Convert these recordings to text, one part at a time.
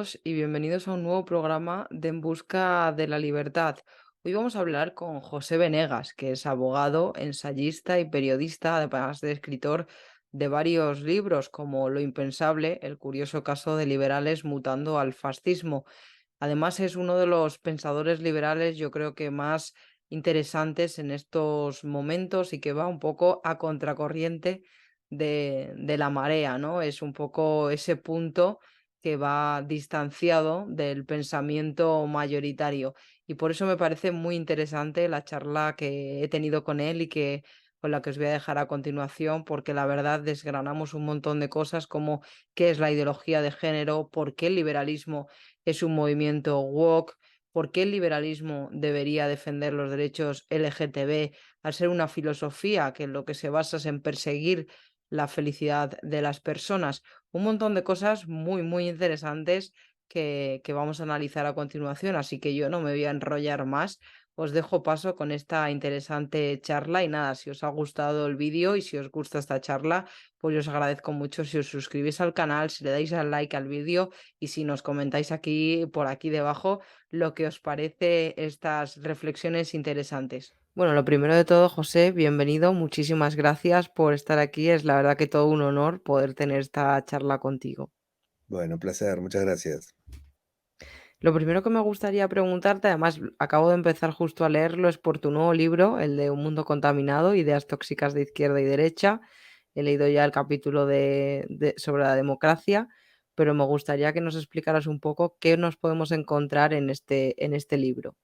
todos y bienvenidos a un nuevo programa de En Busca de la Libertad. Hoy vamos a hablar con José Venegas, que es abogado, ensayista y periodista, además de escritor de varios libros como Lo impensable, el curioso caso de liberales mutando al fascismo. Además, es uno de los pensadores liberales, yo creo que más interesantes en estos momentos y que va un poco a contracorriente de la marea, ¿no? Es un poco ese punto que va distanciado del pensamiento mayoritario. Y por eso me parece muy interesante la charla que he tenido con él y que con la que os voy a dejar a continuación, porque la verdad desgranamos un montón de cosas como qué es la ideología de género, por qué el liberalismo es un movimiento woke, por qué el liberalismo debería defender los derechos LGTB al ser una filosofía que en lo que se basa es en perseguir la felicidad de las personas. Un montón de cosas muy, muy interesantes que vamos a analizar a continuación, así que yo no me voy a enrollar más. Os dejo paso con esta interesante charla y nada, si os ha gustado el vídeo y si os gusta esta charla, pues yo os agradezco mucho si os suscribís al canal, si le dais al like al vídeo y si nos comentáis aquí, por aquí debajo, lo que os parece estas reflexiones interesantes. Bueno, lo primero de todo, José, bienvenido. Muchísimas gracias por estar aquí. Es la verdad que todo un honor poder tener esta charla contigo. Bueno, un placer, muchas gracias. Lo primero que me gustaría preguntarte, además acabo de empezar justo a leerlo, es por tu nuevo libro, el de Un mundo contaminado, ideas tóxicas de izquierda y derecha. He leído ya el capítulo sobre la democracia, pero me gustaría que nos explicaras un poco qué nos podemos encontrar en este libro.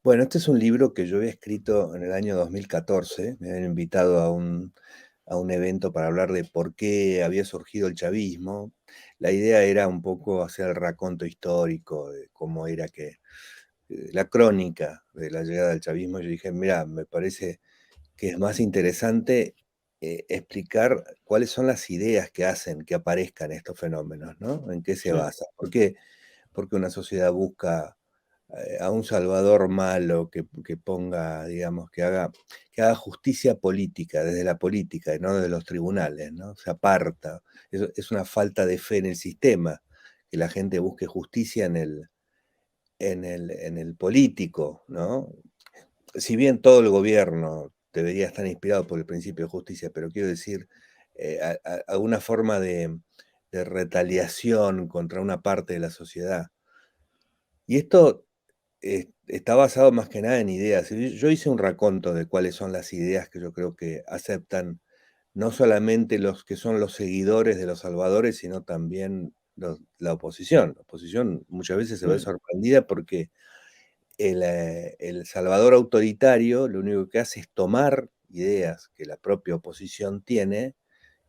Bueno, este es un libro que yo había escrito en el año 2014. Me habían invitado a un evento para hablar de por qué había surgido el chavismo. La idea era un poco hacer el raconto histórico de cómo era que la crónica de la llegada del chavismo. Yo dije, mira, me parece que es más interesante explicar cuáles son las ideas que hacen que aparezcan estos fenómenos, ¿no? ¿En qué se Mm, basa? Porque una sociedad busca a un salvador malo que ponga, digamos, que haga justicia política, desde la política y no desde los tribunales, ¿no? Se aparta. Es una falta de fe en el sistema, que la gente busque justicia en el político, ¿no? Si bien todo el gobierno debería estar inspirado por el principio de justicia, pero quiero decir, alguna forma de retaliación contra una parte de la sociedad. Y esto está basado más que nada en ideas. Yo hice un raconto de cuáles son las ideas que yo creo que aceptan no solamente los que son los seguidores de los salvadores, sino también la oposición. La oposición muchas veces se ve mm. sorprendida porque el salvador autoritario lo único que hace es tomar ideas que la propia oposición tiene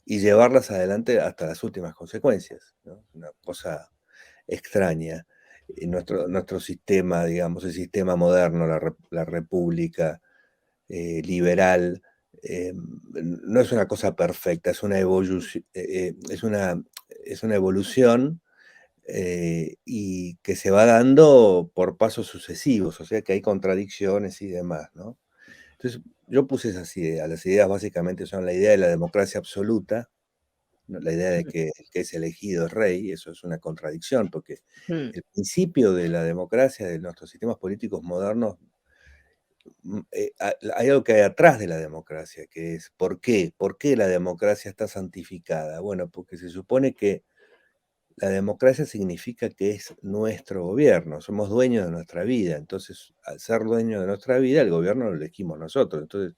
y llevarlas adelante hasta las últimas consecuencias, ¿no? Una cosa extraña. Nuestro sistema, digamos, el sistema moderno, la república liberal, no es una cosa perfecta, es una evolución y que se va dando por pasos sucesivos, o sea que hay contradicciones y demás, ¿no? Entonces, yo puse esas ideas. Las ideas básicamente son la idea de la democracia absoluta, ¿no? La idea de que el que es elegido es rey. Eso es una contradicción, porque Mm, el principio de la democracia, de nuestros sistemas políticos modernos, hay algo que hay atrás de la democracia, que es ¿por qué? ¿Por qué la democracia está santificada? Bueno, porque se supone que la democracia significa que es nuestro gobierno, somos dueños de nuestra vida. Entonces, al ser dueño de nuestra vida, el gobierno lo elegimos nosotros. Entonces,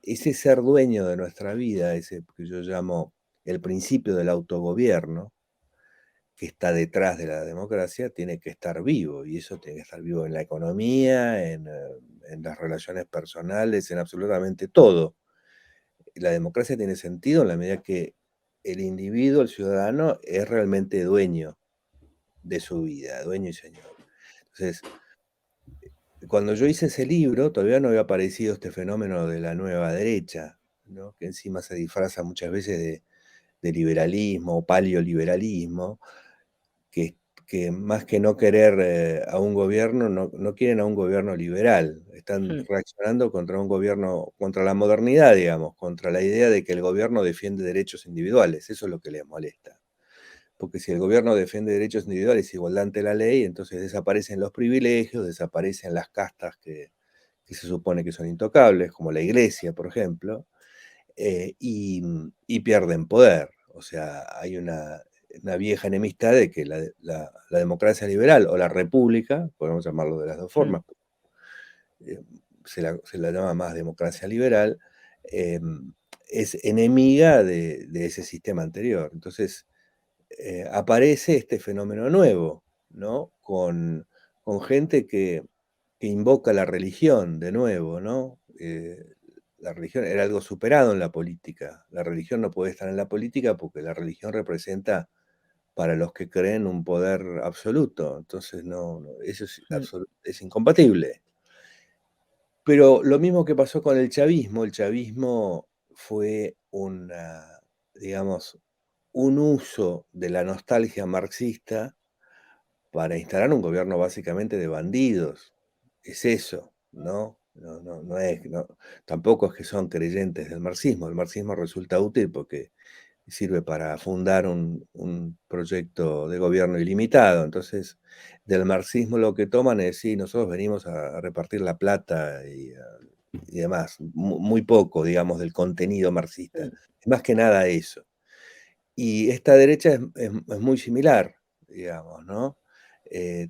ese ser dueño de nuestra vida, ese que yo llamo el principio del autogobierno, que está detrás de la democracia, tiene que estar vivo, y eso tiene que estar vivo en la economía, en las relaciones personales, en absolutamente todo. La democracia tiene sentido en la medida que el individuo, el ciudadano, es realmente dueño de su vida, dueño y señor. Entonces, cuando yo hice ese libro, todavía no había aparecido este fenómeno de la nueva derecha, ¿no? Que encima se disfraza muchas veces de liberalismo o paleoliberalismo, que, que más que no querer a un gobierno, no quieren a un gobierno liberal, están mm. reaccionando contra un gobierno, contra la modernidad, digamos, contra la idea de que el gobierno defiende derechos individuales. Eso es lo que les molesta. porque si el gobierno defiende derechos individuales y igualdad ante la ley, entonces desaparecen los privilegios, desaparecen las castas que se supone que son intocables, como la iglesia, por ejemplo, y pierden poder. O sea, hay una vieja enemistad de que la democracia liberal o la república, podemos llamarlo de las dos mm, formas, eh, se la llama más democracia liberal, eh, es enemiga de ese sistema anterior. Entonces, aparece este fenómeno nuevo, ¿no? Con gente que invoca la religión de nuevo, ¿no? La religión era algo superado en la política. La religión no puede estar en la política porque la religión representa para los que creen un poder absoluto. Entonces, eso mm, es incompatible. Pero lo mismo que pasó con el chavismo fue digamos, un uso de la nostalgia marxista para instalar un gobierno básicamente de bandidos. Es eso, ¿no? Tampoco es que son creyentes del marxismo. El marxismo resulta útil porque sirve para fundar un proyecto de gobierno ilimitado. Entonces, del marxismo lo que toman es, sí, nosotros venimos a repartir la plata y demás, muy poco, digamos, del contenido marxista. mm, Es más que nada eso. Y esta derecha es muy similar, digamos, ¿no?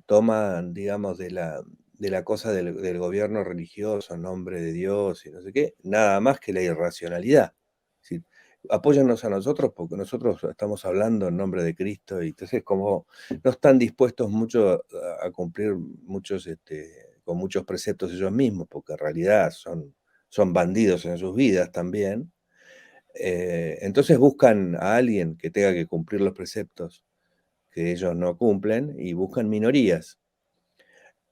Toman, digamos, de la cosa del gobierno religioso en nombre de Dios y no sé qué, nada más que la irracionalidad. Es decir, apóyannos a nosotros porque nosotros estamos hablando en nombre de Cristo y entonces como no están dispuestos mucho a cumplir con muchos preceptos ellos mismos, porque en realidad son bandidos en sus vidas también. Entonces buscan a alguien que tenga que cumplir los preceptos que ellos no cumplen y buscan minorías.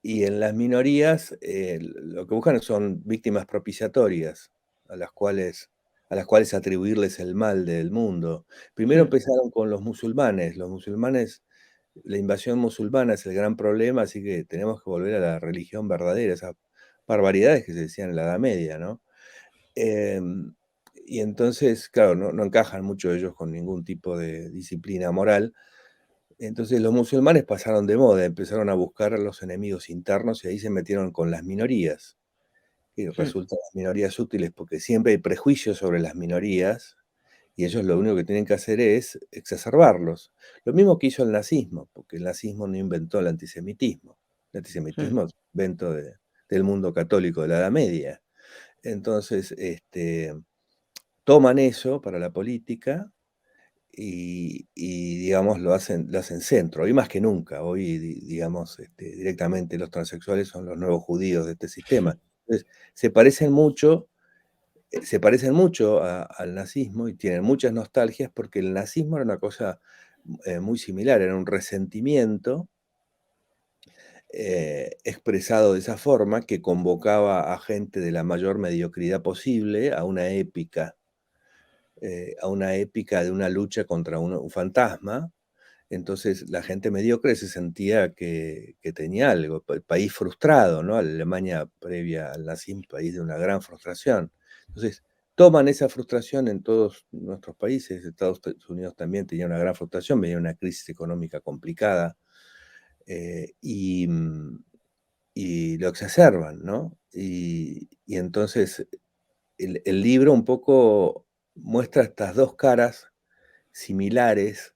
Y en las minorías lo que buscan son víctimas propiciatorias a las cuales, a las cuales atribuirles el mal del mundo. Primero mm, empezaron con los musulmanes. Los musulmanes, la invasión musulmana es el gran problema, así que tenemos que volver a la religión verdadera, esas barbaridades que se decían en la Edad Media, ¿no? Em, y entonces, claro, no encajan mucho ellos con ningún tipo de disciplina moral. Entonces los musulmanes pasaron de moda, empezaron a buscar a los enemigos internos y ahí se metieron con las minorías. Y mm, resultan las minorías útiles porque siempre hay prejuicios sobre las minorías y ellos lo único que tienen que hacer es exacerbarlos. Lo mismo que hizo el nazismo, porque el nazismo no inventó el antisemitismo. El mm, antisemitismo es invento del mundo católico de la Edad Media. Entonces, toman eso para la política y, digamos, lo hacen centro. Hoy más que nunca, hoy, digamos, directamente los transexuales son los nuevos judíos de este sistema. Entonces, se parecen mucho al nazismo y tienen muchas nostalgias porque el nazismo era una cosa muy similar, era un resentimiento expresado de esa forma que convocaba a gente de la mayor mediocridad posible a una épica de una lucha contra un fantasma. Entonces la gente mediocre se sentía que tenía algo, el país frustrado, ¿no? La Alemania previa al nazismo, país de una gran frustración. Entonces toman esa frustración en todos nuestros países. Estados Unidos también tenía una gran frustración, venía una crisis económica complicada y lo exacerban, ¿no? Y entonces el libro un poco muestra estas dos caras similares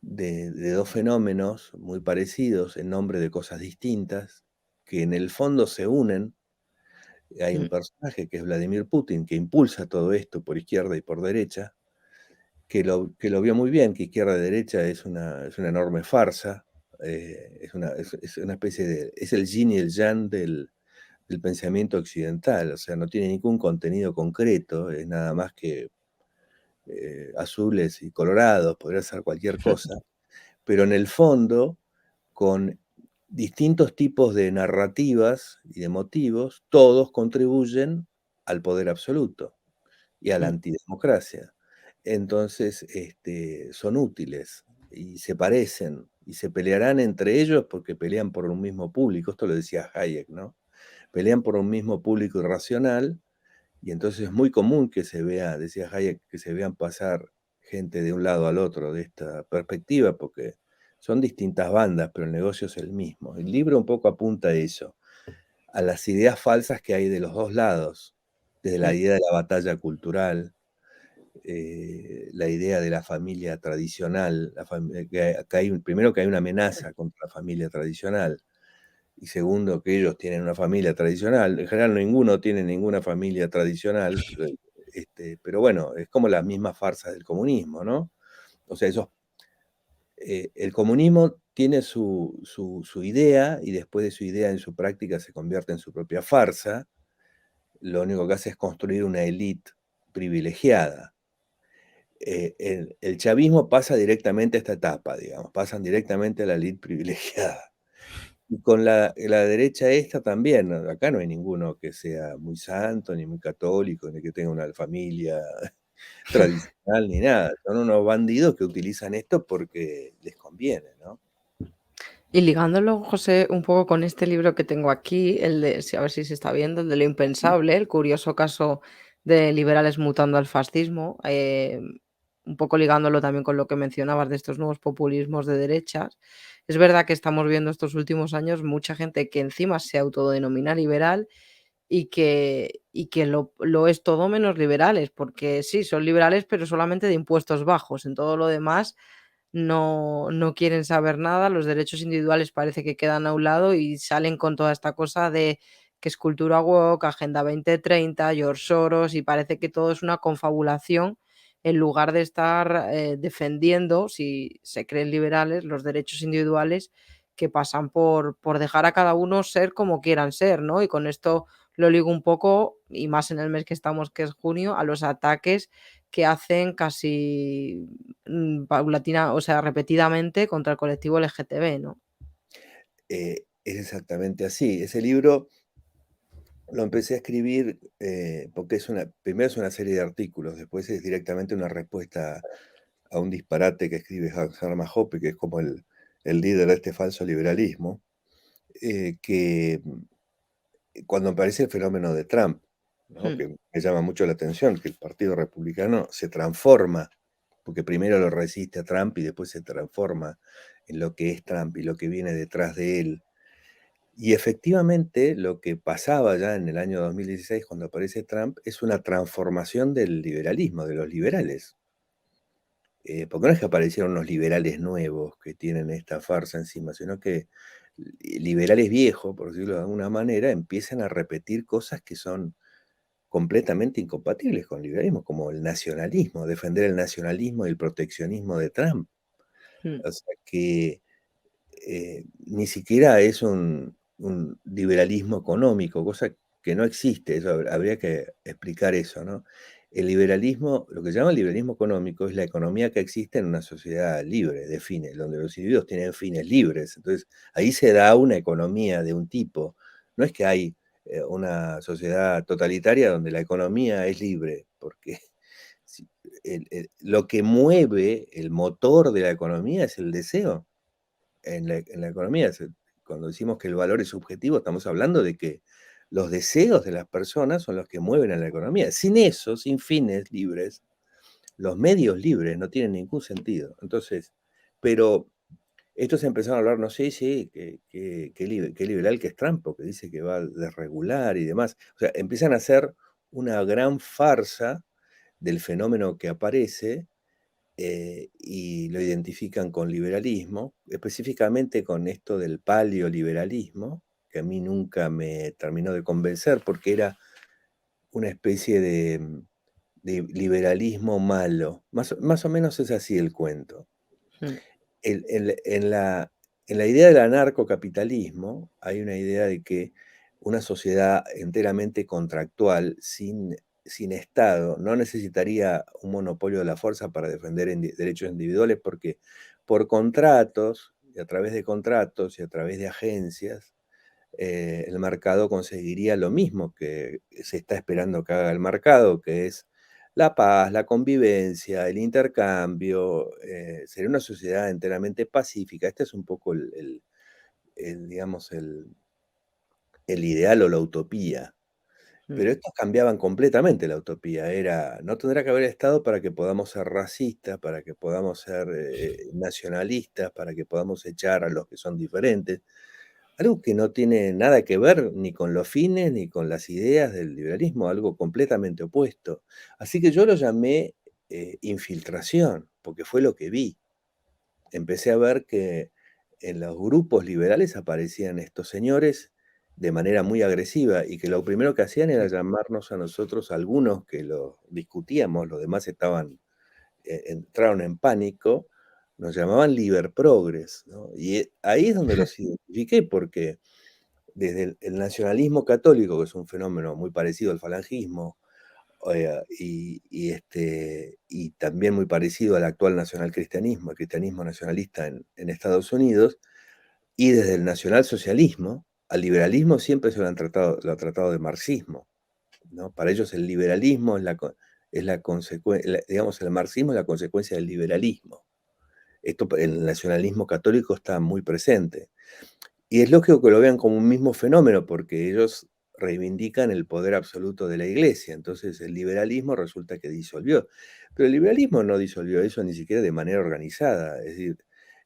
de dos fenómenos muy parecidos en nombre de cosas distintas, que en el fondo se unen. Hay un mm, personaje que es Vladimir Putin, que impulsa todo esto por izquierda y por derecha, que lo vio muy bien, que izquierda y derecha es una enorme farsa, es una especie es el yin y el yang del pensamiento occidental, o sea, no tiene ningún contenido concreto, es nada más que azules y colorados, podría ser cualquier cosa, pero en el fondo, con distintos tipos de narrativas y de motivos, todos contribuyen al poder absoluto y a la mm, antidemocracia. Entonces, son útiles y se parecen y se pelearán entre ellos porque pelean por un mismo público. Esto lo decía Hayek, ¿no? Pelean por un mismo público irracional y entonces es muy común que se vea, decía Hayek, que se vean pasar gente de un lado al otro de esta perspectiva, porque son distintas bandas, pero el negocio es el mismo. El libro un poco apunta a eso, a las ideas falsas que hay de los dos lados, desde la Mm. idea de la batalla cultural, la idea de la familia tradicional, primero que hay una amenaza contra la familia tradicional, y segundo que ellos tienen una familia tradicional. En general ninguno tiene ninguna familia tradicional, pero bueno, es como las mismas farsas del comunismo, ¿no? O sea, el comunismo tiene su idea y después de su idea en su práctica se convierte en su propia farsa. Lo único que hace es construir una élite privilegiada. El chavismo pasa directamente a esta etapa, digamos, pasan directamente a la élite privilegiada. Y con la derecha esta también, ¿no? Acá no hay ninguno que sea muy santo, ni muy católico, ni que tenga una familia tradicional, ni nada. Son unos bandidos que utilizan esto porque les conviene, ¿no? Y ligándolo, José, un poco con este libro que tengo aquí, el de, a ver si se está viendo, el de Lo impensable, el curioso caso de liberales mutando al fascismo, un poco ligándolo también con lo que mencionabas de estos nuevos populismos de derechas. Es verdad que estamos viendo estos últimos años mucha gente que encima se autodenomina liberal y que lo es todo menos liberales, porque sí, son liberales, pero solamente de impuestos bajos. En todo lo demás no quieren saber nada, los derechos individuales parece que quedan a un lado y salen con toda esta cosa de que es cultura woke, Agenda 2030, George Soros, y parece que todo es una confabulación en lugar de estar, defendiendo, si se creen liberales, los derechos individuales que pasan por dejar a cada uno ser como quieran ser, ¿no? Y con esto lo ligo un poco, y más en el mes que estamos, que es junio, a los ataques que hacen casi paulatina, o sea, repetidamente contra el colectivo LGTB, ¿no? Es exactamente así. Ese libro lo empecé a escribir porque primero es una serie de artículos, después es directamente una respuesta a un disparate que escribe Hermann Hoppe, que es como el líder de este falso liberalismo, que cuando aparece el fenómeno de Trump, ¿no? Mm, Que me llama mucho la atención, que el Partido Republicano se transforma, porque primero lo resiste a Trump y después se transforma en lo que es Trump y lo que viene detrás de él. Y efectivamente lo que pasaba ya en el año 2016 cuando aparece Trump es una transformación del liberalismo, de los liberales. Porque no es que aparecieron unos liberales nuevos que tienen esta farsa encima, sino que liberales viejos, por decirlo de alguna manera, empiezan a repetir cosas que son completamente incompatibles con el liberalismo, como el nacionalismo, defender el nacionalismo y el proteccionismo de Trump. mm, O sea que ni siquiera es un liberalismo económico, cosa que no existe, eso habría que explicar eso, ¿no? El liberalismo, lo que se llama el liberalismo económico es la economía que existe en una sociedad libre de fines, donde los individuos tienen fines libres. Entonces, ahí se da una economía de un tipo. No es que hay una sociedad totalitaria donde la economía es libre, porque si- lo que mueve el motor de la economía es el deseo en la economía. Cuando decimos que el valor es subjetivo, estamos hablando de que los deseos de las personas son los que mueven a la economía. Sin eso, sin fines libres, los medios libres no tienen ningún sentido. Entonces, pero estos empezaron a hablar, no sé, sí, qué liberal que es Trump, porque dice que va a desregular y demás. O sea, empiezan a hacer una gran farsa del fenómeno que aparece y lo identifican con liberalismo, específicamente con esto del paleoliberalismo, que a mí nunca me terminó de convencer porque era una especie de liberalismo malo. Más o menos es así el cuento. mm, El- el- en la, en la idea del anarcocapitalismo hay una idea de que una sociedad enteramente contractual, sin Estado, no necesitaría un monopolio de la fuerza para defender derechos individuales, porque por contratos, y a través de contratos y a través de agencias, el mercado conseguiría lo mismo que se está esperando que haga el mercado, que es la paz, la convivencia, el intercambio, sería una sociedad enteramente pacífica. Este es un poco digamos, el ideal o la utopía. mm, Pero estos cambiaban completamente la utopía. Era, no tendrá que haber Estado para que podamos ser racistas, para que podamos ser nacionalistas, para que podamos echar a los que son diferentes. Algo que no tiene nada que ver ni con los fines ni con las ideas del liberalismo, algo completamente opuesto. Así que yo lo llamé infiltración, porque fue lo que vi. Empecé a ver que en los grupos liberales aparecían estos señores de manera muy agresiva y que lo primero que hacían era mm, llamarnos a nosotros, algunos que lo discutíamos, los demás entraron en pánico, nos llamaban liberprogres, ¿no? Y ahí es donde los identifiqué, porque desde el nacionalismo católico, que es un fenómeno muy parecido al falangismo, y también muy parecido al actual nacionalcristianismo, el cristianismo nacionalista en Estados Unidos, y desde el nacionalsocialismo, al liberalismo siempre lo ha tratado de marxismo, ¿no? Para ellos el liberalismo es la consecuencia, digamos, el marxismo es la consecuencia del liberalismo. Esto, el nacionalismo católico está muy presente. Y es lógico que lo vean como un mismo fenómeno, porque ellos reivindican el poder absoluto de la Iglesia. Entonces el liberalismo resulta que disolvió. Pero el liberalismo no disolvió eso ni siquiera de manera organizada. Es decir,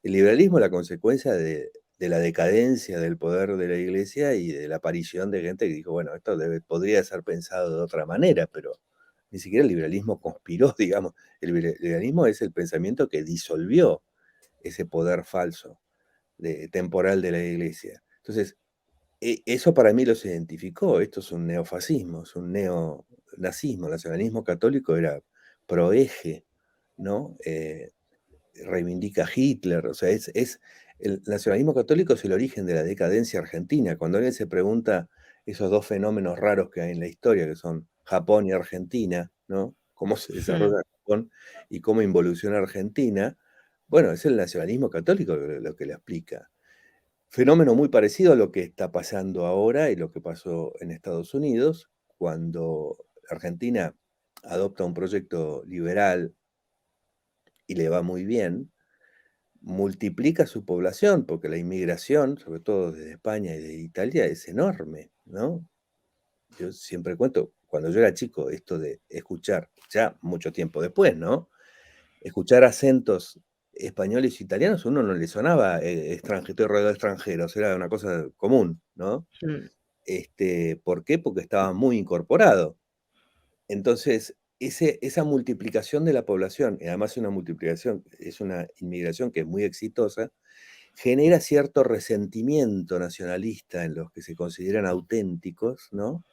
el liberalismo es la consecuencia de la decadencia del poder de la Iglesia y de la aparición de gente que dijo, bueno, podría ser pensado de otra manera, pero ni siquiera el liberalismo conspiró, digamos. El liberalismo es el pensamiento que disolvió ese poder falso temporal de la Iglesia. Entonces, eso para mí los identificó. Esto es un neofascismo, es un neonazismo. El nacionalismo católico era proeje, ¿no? Reivindica a Hitler. O sea, el nacionalismo católico es el origen de la decadencia argentina. Cuando alguien se pregunta esos dos fenómenos raros que hay en la historia, que son Japón y Argentina, ¿no? Cómo se mm. desarrolla Japón y cómo involuciona Argentina. Bueno, es el nacionalismo católico lo que le explica. Fenómeno muy parecido a lo que está pasando ahora y lo que pasó en Estados Unidos, cuando Argentina adopta un proyecto liberal y le va muy bien, multiplica su población, porque la inmigración, sobre todo desde España y de Italia, es enorme, ¿no? Yo siempre cuento, cuando yo era chico, esto de escuchar, ya mucho tiempo después, ¿no? Escuchar acentos españoles e italianos, a uno no le sonaba extranjero, estoy rodeado de extranjeros, era una cosa común, ¿no? Mm, ¿Por qué? Porque estaba muy incorporado. Entonces, esa multiplicación de la población, y además es una inmigración que es muy exitosa, genera cierto resentimiento nacionalista en los que se consideran auténticos, ¿no?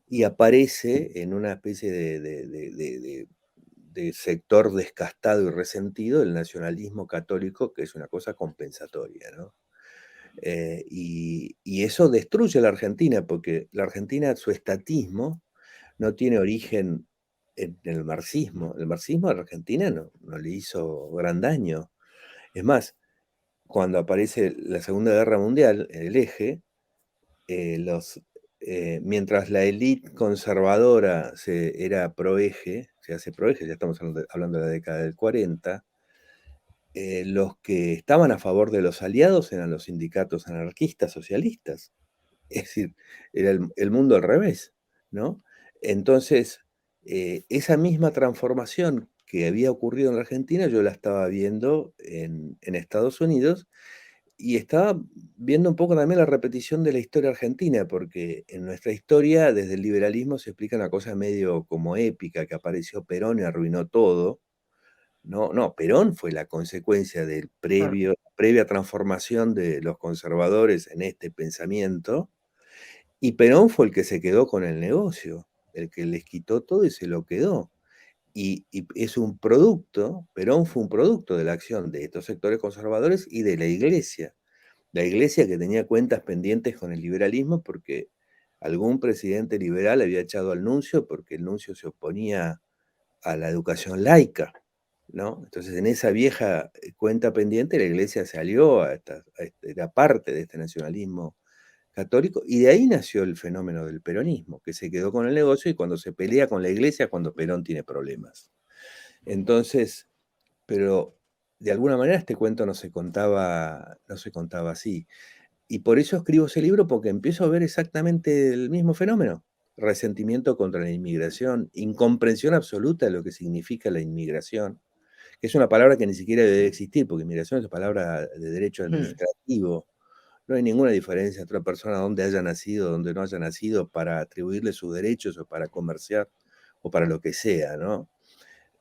Y aparece en una especie de sector descastado y resentido el nacionalismo católico, que es una cosa compensatoria, ¿no? Y eso destruye a la Argentina, porque la Argentina, su estatismo, no tiene origen en el marxismo. El marxismo a la Argentina no le hizo gran daño. Es más, cuando aparece la Segunda Guerra Mundial, en el eje, mientras la élite conservadora era proeje, se hace proeje, ya estamos hablando de la década del 40, los que estaban a favor de los aliados eran los sindicatos anarquistas socialistas. Es decir, era el mundo al revés, ¿no? Entonces, esa misma transformación que había ocurrido en la Argentina, yo la estaba viendo en Estados Unidos y estaba viendo un poco también la repetición de la historia argentina, porque en nuestra historia, desde el liberalismo, se explica una cosa medio como épica, que apareció Perón y arruinó todo. No, no, Perón fue la consecuencia del claro. previa transformación de los conservadores en este pensamiento, y Perón fue el que se quedó con el negocio, el que les quitó todo y se lo quedó. Y es un producto, Perón fue un producto de la acción de estos sectores conservadores y de la Iglesia. La Iglesia que tenía cuentas pendientes con el liberalismo porque algún presidente liberal había echado al nuncio porque el nuncio se oponía a la educación laica, ¿no? Entonces, en esa vieja cuenta pendiente, la Iglesia se alió era parte de este nacionalismo católico, y de ahí nació el fenómeno del peronismo, que se quedó con el negocio y cuando se pelea con la Iglesia, es cuando Perón tiene problemas. Entonces, pero de alguna manera este cuento no se contaba así. Y por eso escribo ese libro, porque empiezo a ver exactamente el mismo fenómeno. resentimiento contra la inmigración, incomprensión absoluta de lo que significa la inmigración, que es una palabra que ni siquiera debe existir, porque inmigración es una palabra de derecho Mm, administrativo. No hay ninguna diferencia entre una persona donde haya nacido, donde no haya nacido, para atribuirle sus derechos o para comerciar o para lo que sea, ¿no?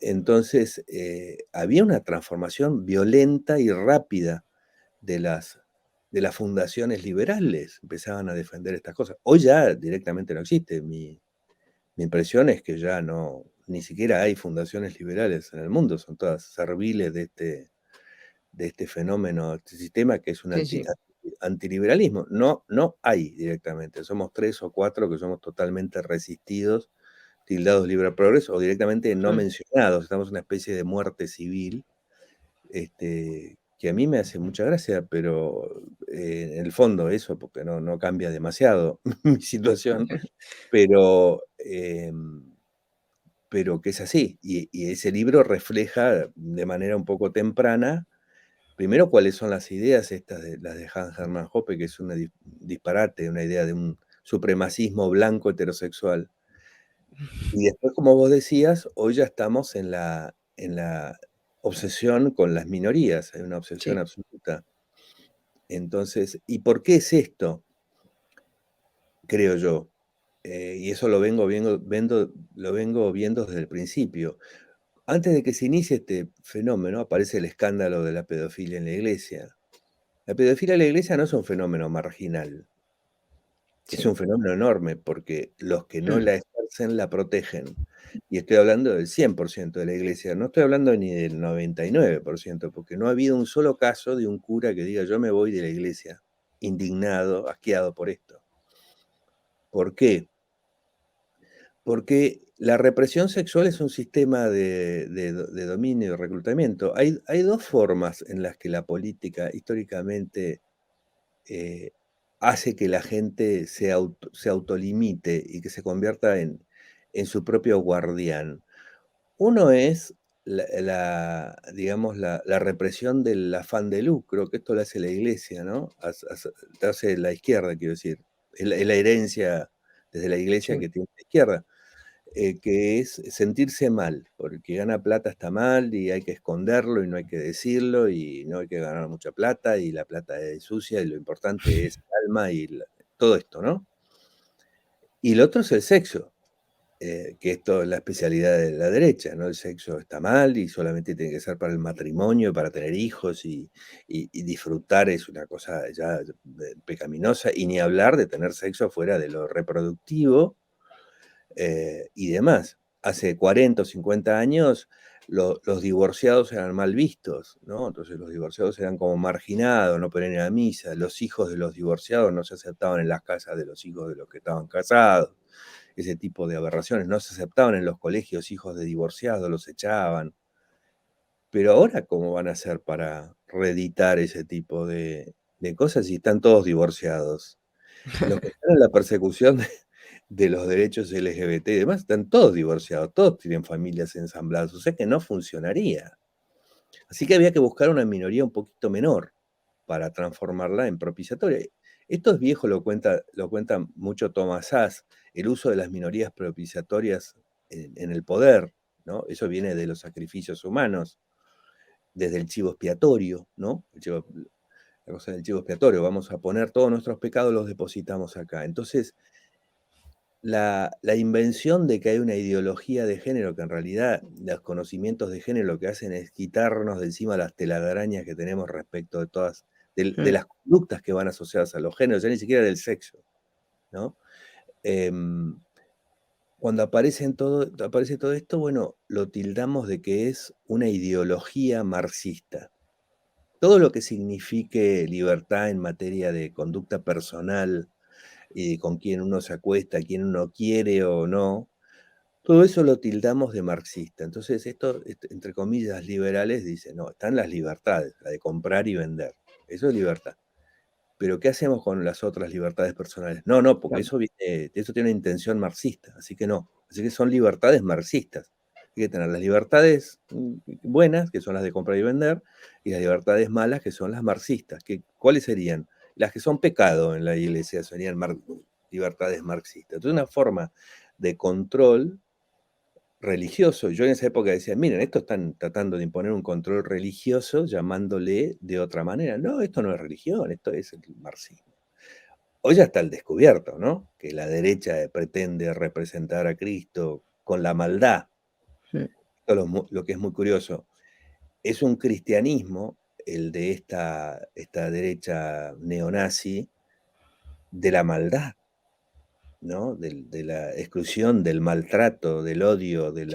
Entonces, había una transformación violenta y rápida de las fundaciones liberales, empezaban a defender estas cosas. Hoy ya directamente no existe. Mi impresión es que ya no, ni siquiera hay fundaciones liberales en el mundo, son todas serviles de este fenómeno, de este sistema que es un sí, sí. antiliberalismo. No, no hay directamente, somos 3 o 4 que somos totalmente resistidos, tildados libre progreso o directamente no Mm. mencionados. Estamos en una especie de muerte civil, que a mí me hace mucha gracia, pero en el fondo eso, porque no cambia demasiado mi situación, pero, pero que es así. Y ese libro refleja de manera un poco temprana, primero, cuáles son las ideas estas de las de Hans Hermann Hoppe, que es un disparate, una idea de un supremacismo blanco heterosexual. Y después, como vos decías, hoy ya estamos en la obsesión con las minorías, hay una obsesión Sí. absoluta. Entonces, ¿y por qué es esto? Creo yo. Y eso lo vengo viendo desde el principio. Antes de que se inicie este fenómeno, aparece el escándalo de la pedofilia en la iglesia. La pedofilia en la iglesia no es un fenómeno marginal, es Sí. un fenómeno enorme porque los que no Mm. la ejercen la protegen. Y estoy hablando del 100% de la iglesia, no estoy hablando ni del 99%, porque no ha habido un solo caso de un cura que diga yo me voy de la iglesia, indignado, asqueado por esto. ¿Por qué? Porque la represión sexual es un sistema de dominio y de reclutamiento. Hay dos formas en las que la política históricamente eh, hace que la gente se autolimite y que se convierta en su propio guardián. Uno es digamos, la represión del afán de lucro, que esto lo hace la iglesia, ¿no? Lo hace la izquierda, quiero decir. Es la herencia desde la iglesia Sí. que tiene la izquierda, que es sentirse mal, porque gana plata está mal y hay que esconderlo y no hay que decirlo y no hay que ganar mucha plata y la plata es sucia y lo importante es el alma y todo esto, ¿no? Y lo otro es el sexo, que esto es la especialidad de la derecha, ¿no? El sexo está mal y solamente tiene que ser para el matrimonio, para tener hijos y disfrutar es una cosa ya pecaminosa, y ni hablar de tener sexo fuera de lo reproductivo, y demás. Hace 40 o 50 años los divorciados eran mal vistos, ¿no? Entonces los divorciados eran como marginados, no podían ir a misa, los hijos de los divorciados no se aceptaban en las casas de los hijos de los que estaban casados, ese tipo de aberraciones, no se aceptaban en los colegios hijos de divorciados, los echaban. Pero ahora, ¿cómo van a hacer para reeditar ese tipo de cosas si están todos divorciados? Los que están en la persecución de los derechos LGBT y demás, están todos divorciados, todos tienen familias ensambladas, o sea que no funcionaría. Así que había que buscar una minoría un poquito menor para transformarla en propiciatoria. Esto es viejo, lo cuenta mucho Thomas Sachs, el uso de las minorías propiciatorias en el poder, ¿no? Eso viene de los sacrificios humanos, desde el chivo expiatorio, ¿no? La cosa del chivo expiatorio, vamos a poner todos nuestros pecados, los depositamos acá. Entonces, la invención de que hay una ideología de género, que en realidad los conocimientos de género lo que hacen es quitarnos de encima las telarañas que tenemos respecto de todas, de Mm. las conductas que van asociadas a los géneros, ya ni siquiera del sexo, ¿no? Em, Cuando aparece todo esto, bueno, lo tildamos de que es una ideología marxista. Todo lo que signifique libertad en materia de conducta personal y con quién uno se acuesta, quién uno quiere o no, todo eso lo tildamos de marxista. Entonces, esto, entre comillas, liberales dicen, no, están las libertades, la de comprar y vender. Eso es libertad. Pero ¿qué hacemos con las otras libertades personales? No, no, porque Claro. eso tiene una intención marxista, así que no. Así que son libertades marxistas. Hay que tener las libertades buenas, que son las de comprar y vender, y las libertades malas, que son las marxistas. ¿Cuáles serían? Las que son pecado en la iglesia serían libertades marxistas. Entonces, una forma de control religioso. Yo en esa época decía, miren, esto están tratando de imponer un control religioso llamándole de otra manera. No, esto no es religión, esto es el marxismo. Hoy ya está el descubierto, ¿no? Que la derecha pretende representar a Cristo con la maldad. Mm, Esto es lo que es muy curioso. Es un cristianismo, el de esta derecha neonazi, de la maldad, ¿no? De la exclusión, del maltrato, del odio, sí,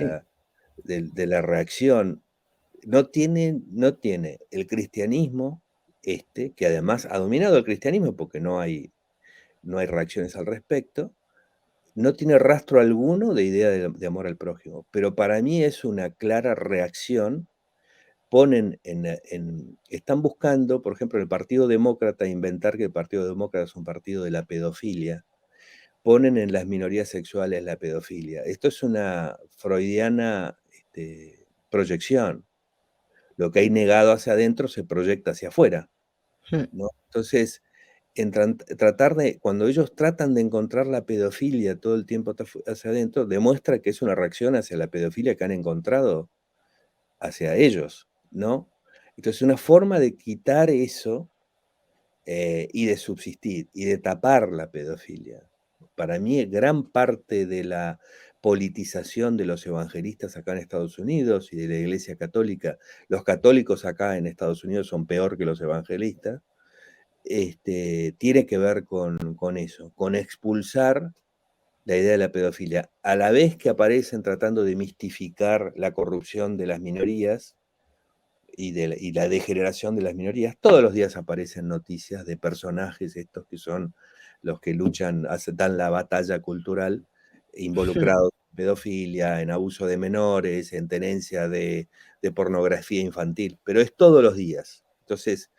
de la reacción. No tiene el cristianismo, que además ha dominado el cristianismo porque no hay reacciones al respecto, no tiene rastro alguno de idea de amor al prójimo, pero para mí es una clara reacción. Están buscando, por ejemplo, en el Partido Demócrata, inventar que el Partido Demócrata es un partido de la pedofilia. Ponen en las minorías sexuales la pedofilia. Esto es una freudiana proyección. Lo que hay negado hacia adentro se proyecta hacia afuera, mm, ¿no? Entonces, cuando ellos tratan de encontrar la pedofilia todo el tiempo hacia adentro, demuestra que es una reacción hacia la pedofilia que han encontrado hacia ellos, ¿no? Entonces, una forma de quitar eso y de subsistir y de tapar la pedofilia. Para mí, gran parte de la politización de los evangelistas acá en Estados Unidos y de la Iglesia Católica, los católicos acá en Estados Unidos son peor que los evangelistas, tiene que ver con eso, con expulsar la idea de la pedofilia, a la vez que aparecen tratando de mistificar la corrupción de las minorías y la degeneración de las minorías. Todos los días aparecen noticias de personajes estos que son los que luchan, dan la batalla cultural, mm, involucrados en pedofilia, en abuso de menores, en tenencia de pornografía infantil, pero es todos los días. Entonces,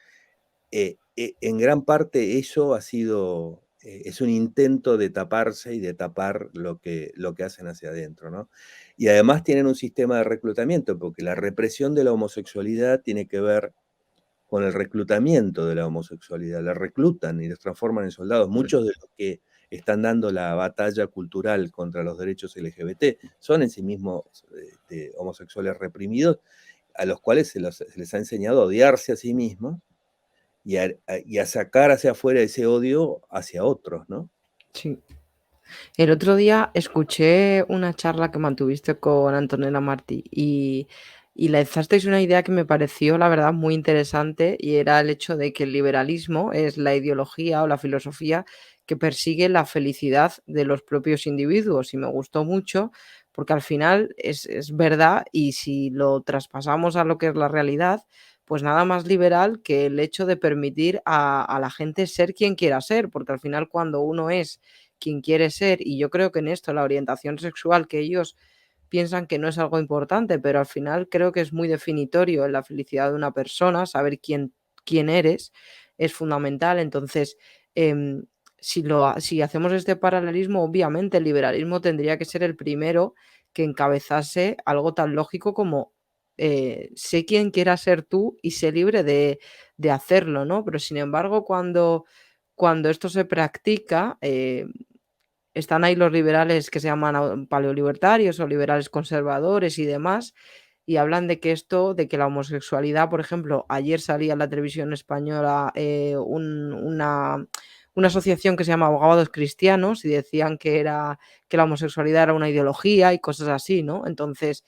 en gran parte eso es un intento de taparse y de tapar lo que hacen hacia adentro, ¿no? Y además tienen un sistema de reclutamiento, porque la represión de la homosexualidad tiene que ver con el reclutamiento de la homosexualidad. La reclutan y los transforman en soldados. Muchos de los que están dando la batalla cultural contra los derechos LGBT son en sí mismos homosexuales reprimidos, a los cuales se les ha enseñado a odiarse a sí mismos y a sacar hacia afuera ese odio hacia otros, ¿no? sí. El otro día escuché una charla que mantuviste con Antonella Martí y lanzasteis una idea que me pareció, la verdad, muy interesante y era el hecho de que el liberalismo es la ideología o la filosofía que persigue la felicidad de los propios individuos y me gustó mucho porque al final es verdad y si lo traspasamos a lo que es la realidad, pues nada más liberal que el hecho de permitir a la gente ser quien quiera ser, porque al final cuando uno es quien quiere ser, y yo creo que en esto la orientación sexual que ellos piensan que no es algo importante, pero al final creo que es muy definitorio en la felicidad de una persona, saber quién eres es fundamental. Entonces, em, si hacemos este paralelismo, obviamente el liberalismo tendría que ser el primero que encabezase algo tan lógico como sé quién quieras ser tú y sé libre de hacerlo, ¿no? Pero sin embargo, cuando esto se practica, están ahí los liberales que se llaman paleolibertarios o liberales conservadores y demás, y hablan de que de que la homosexualidad, por ejemplo, ayer salía en la televisión española una asociación que se llama Abogados Cristianos y decían que la homosexualidad era una ideología y cosas así, ¿no? Entonces,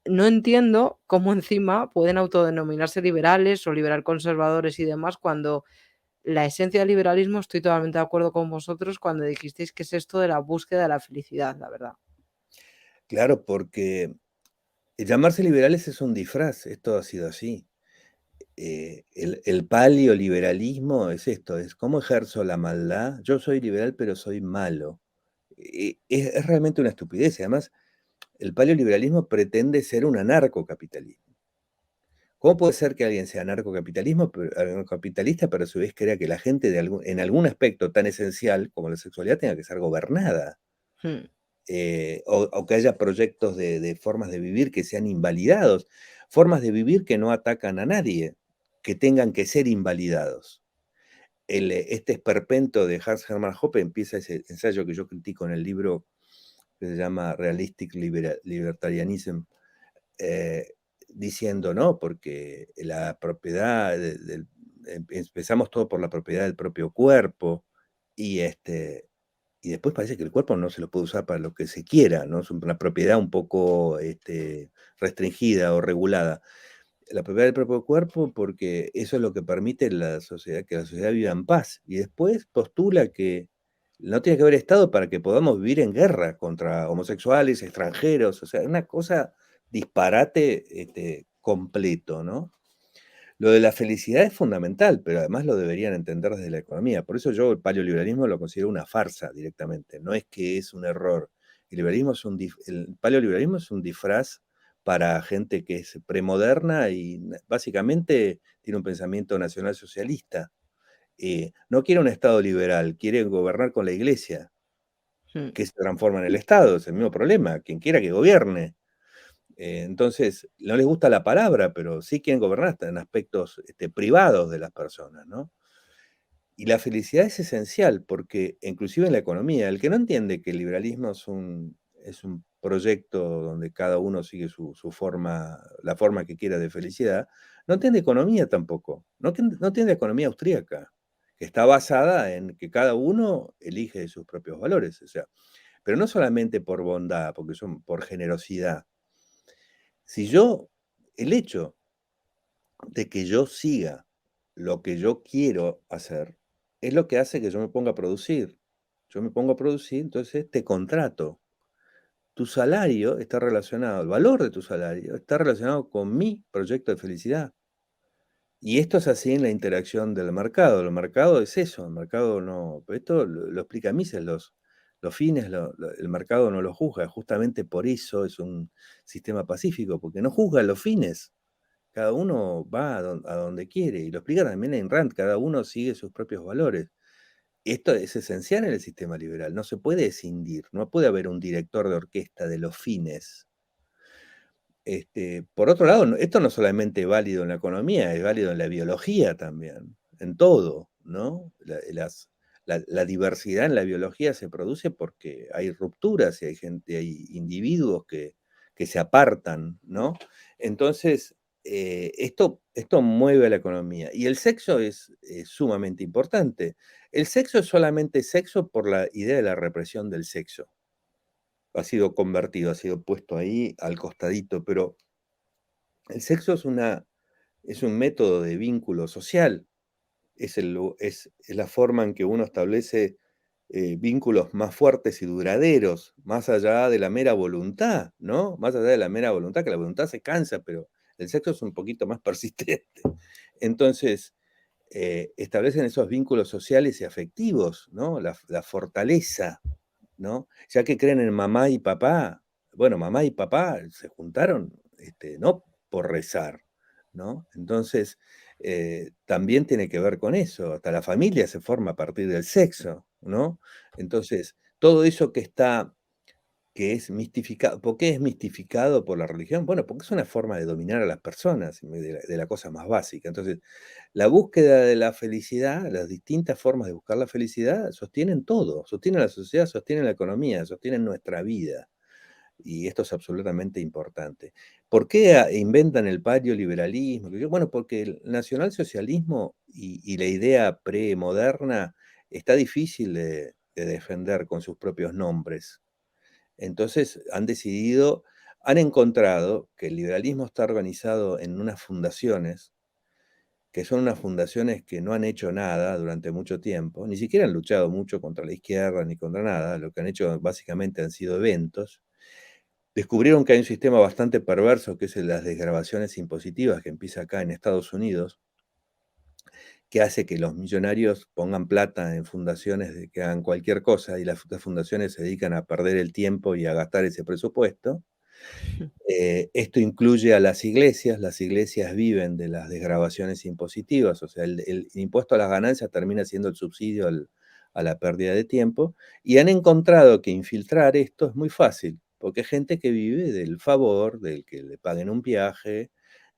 no entiendo cómo encima pueden autodenominarse liberales o liberal conservadores y demás cuando la esencia del liberalismo, estoy totalmente de acuerdo con vosotros cuando dijisteis que es esto de la búsqueda de la felicidad, la verdad. Claro, porque llamarse liberales es un disfraz, esto ha sido así. El paleoliberalismo es esto, es cómo ejerzo la maldad. Yo soy liberal, pero soy malo. Es realmente una estupidez. Además, el paleoliberalismo pretende ser un anarcocapitalismo. ¿Cómo puede ser que alguien sea anarcocapitalista, pero a su vez crea que la gente en algún aspecto tan esencial como la sexualidad tenga que ser gobernada? Mm, O que haya proyectos de formas de vivir que sean invalidados, formas de vivir que no atacan a nadie, que tengan que ser invalidados. este esperpento de Hans Hermann Hoppe empieza ese ensayo que yo critico en el libro que se llama Realistic Libertarianism, diciendo, ¿no? Porque la propiedad empezamos todo por la propiedad del propio cuerpo y, y después parece que el cuerpo no se lo puede usar para lo que se quiera, ¿no? Es una propiedad un poco restringida o regulada. La propiedad del propio cuerpo porque eso es lo que permite la sociedad, que la sociedad viva en paz. Y después postula que no tiene que haber Estado para que podamos vivir en guerra contra homosexuales, extranjeros, o sea, una cosa disparate completo, ¿no? Lo de la felicidad es fundamental, pero además lo deberían entender desde la economía. Por eso yo el paleoliberalismo lo considero una farsa directamente, no es que es un error. El paleoliberalismo es un disfraz para gente que es premoderna y básicamente tiene un pensamiento nacionalsocialista. No quiere un Estado liberal, quiere gobernar con la Iglesia, Mm. que se transforma en el Estado, es el mismo problema, quien quiera que gobierne. Entonces, no les gusta la palabra, pero sí quieren gobernar hasta en aspectos privados de las personas, ¿no? Y la felicidad es esencial, porque inclusive en la economía, el que no entiende que el liberalismo es un proyecto donde cada uno sigue su forma, la forma que quiera de felicidad, no entiende economía tampoco, no entiende economía austríaca, que está basada en que cada uno elige sus propios valores, o sea, pero no solamente por bondad, porque son por generosidad. Si yo, el hecho de que yo siga lo que yo quiero hacer, es lo que hace que yo me ponga a producir. Yo me pongo a producir, entonces te contrato. Tu salario está relacionado, el valor de tu salario está relacionado con mi proyecto de felicidad. Y esto es así en la interacción del mercado. El mercado es eso, el mercado no. Esto lo explica Mises, los fines, el mercado no lo juzga. Justamente por eso es un sistema pacífico, porque no juzga los fines. Cada uno va a donde quiere, y lo explica también en Rand, cada uno sigue sus propios valores. Esto es esencial en el sistema liberal, no se puede escindir, no puede haber un director de orquesta de los fines. Por otro lado, esto no solamente es válido en la economía, es válido en la biología también, en todo, ¿no? La diversidad en la biología se produce porque hay rupturas y hay gente, hay individuos que se apartan, ¿no? Entonces, esto mueve a la economía. Y el sexo es sumamente importante. El sexo es solamente sexo por la idea de la represión del sexo. Ha sido convertido, ha sido puesto ahí al costadito, pero el sexo es un método de vínculo social, es la forma en que uno establece vínculos más fuertes y duraderos, más allá de la mera voluntad, ¿no? Más allá de la mera voluntad, que la voluntad se cansa, pero el sexo es un poquito más persistente. Entonces, establecen esos vínculos sociales y afectivos, ¿no? La fortaleza, ¿no? Ya que creen en mamá y papá, bueno, mamá y papá se juntaron, no por rezar, ¿no? Entonces, también tiene que ver con eso, hasta la familia se forma a partir del sexo, ¿no? Entonces, todo eso que es mistificado, ¿por qué es mistificado por la religión? Bueno, porque es una forma de dominar a las personas, de la cosa más básica. Entonces, la búsqueda de la felicidad, las distintas formas de buscar la felicidad, sostienen todo, sostienen la sociedad, sostienen la economía, sostienen nuestra vida. Y esto es absolutamente importante. ¿Por qué inventan el paleoliberalismo? Bueno, porque el nacionalsocialismo y la idea premoderna está difícil de defender con sus propios nombres. Entonces han encontrado que el liberalismo está organizado en unas fundaciones que son unas fundaciones que no han hecho nada durante mucho tiempo, ni siquiera han luchado mucho contra la izquierda ni contra nada, lo que han hecho básicamente han sido eventos. Descubrieron que hay un sistema bastante perverso, que es el de las desgravaciones impositivas, que empieza acá en Estados Unidos, que hace que los millonarios pongan plata en fundaciones de que hagan cualquier cosa y las fundaciones se dedican a perder el tiempo y a gastar ese presupuesto. Esto incluye a las iglesias viven de las desgravaciones impositivas, o sea, el impuesto a las ganancias termina siendo el subsidio a la pérdida de tiempo, y han encontrado que infiltrar esto es muy fácil, porque hay gente que vive del favor, del que le paguen un viaje,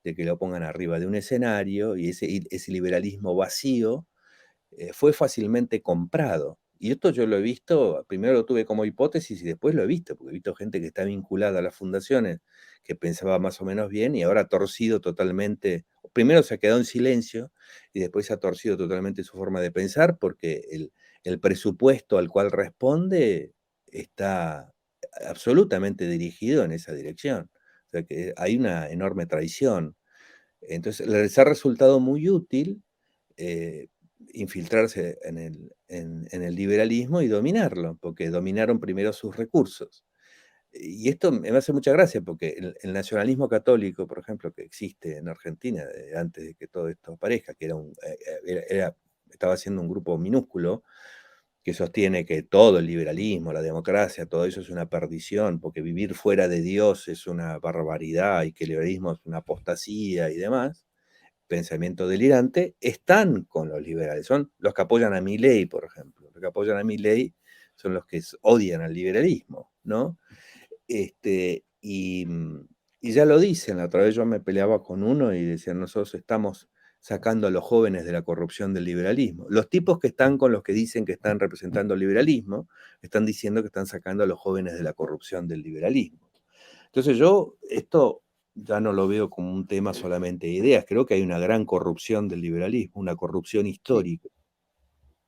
de que lo pongan arriba de un escenario, y ese liberalismo vacío fue fácilmente comprado. Y esto yo lo he visto, primero lo tuve como hipótesis y después lo he visto, porque he visto gente que está vinculada a las fundaciones, que pensaba más o menos bien y ahora ha torcido totalmente, primero se ha quedado en silencio y después se ha torcido totalmente su forma de pensar porque el presupuesto al cual responde está absolutamente dirigido en esa dirección. O sea que hay una enorme traición. Entonces, les ha resultado muy útil eh, infiltrarse en el liberalismo y dominarlo, porque dominaron primero sus recursos. Y esto me hace mucha gracia, porque el nacionalismo católico, por ejemplo, que existe en Argentina antes de que todo esto aparezca, que estaba siendo un grupo minúsculo, que sostiene que todo el liberalismo, la democracia, todo eso es una perdición, porque vivir fuera de Dios es una barbaridad y que el liberalismo es una apostasía y demás, pensamiento delirante, están con los liberales. Son los que apoyan a Milei, por ejemplo. Los que apoyan a Milei son los que odian al liberalismo, ¿no? Y ya lo dicen, la otra vez yo me peleaba con uno y decían, nosotros estamos sacando a los jóvenes de la corrupción del liberalismo. Los tipos que están con los que dicen que están representando el liberalismo, están diciendo que están sacando a los jóvenes de la corrupción del liberalismo. Entonces yo esto ya no lo veo como un tema solamente de ideas, creo que hay una gran corrupción del liberalismo, una corrupción Sí.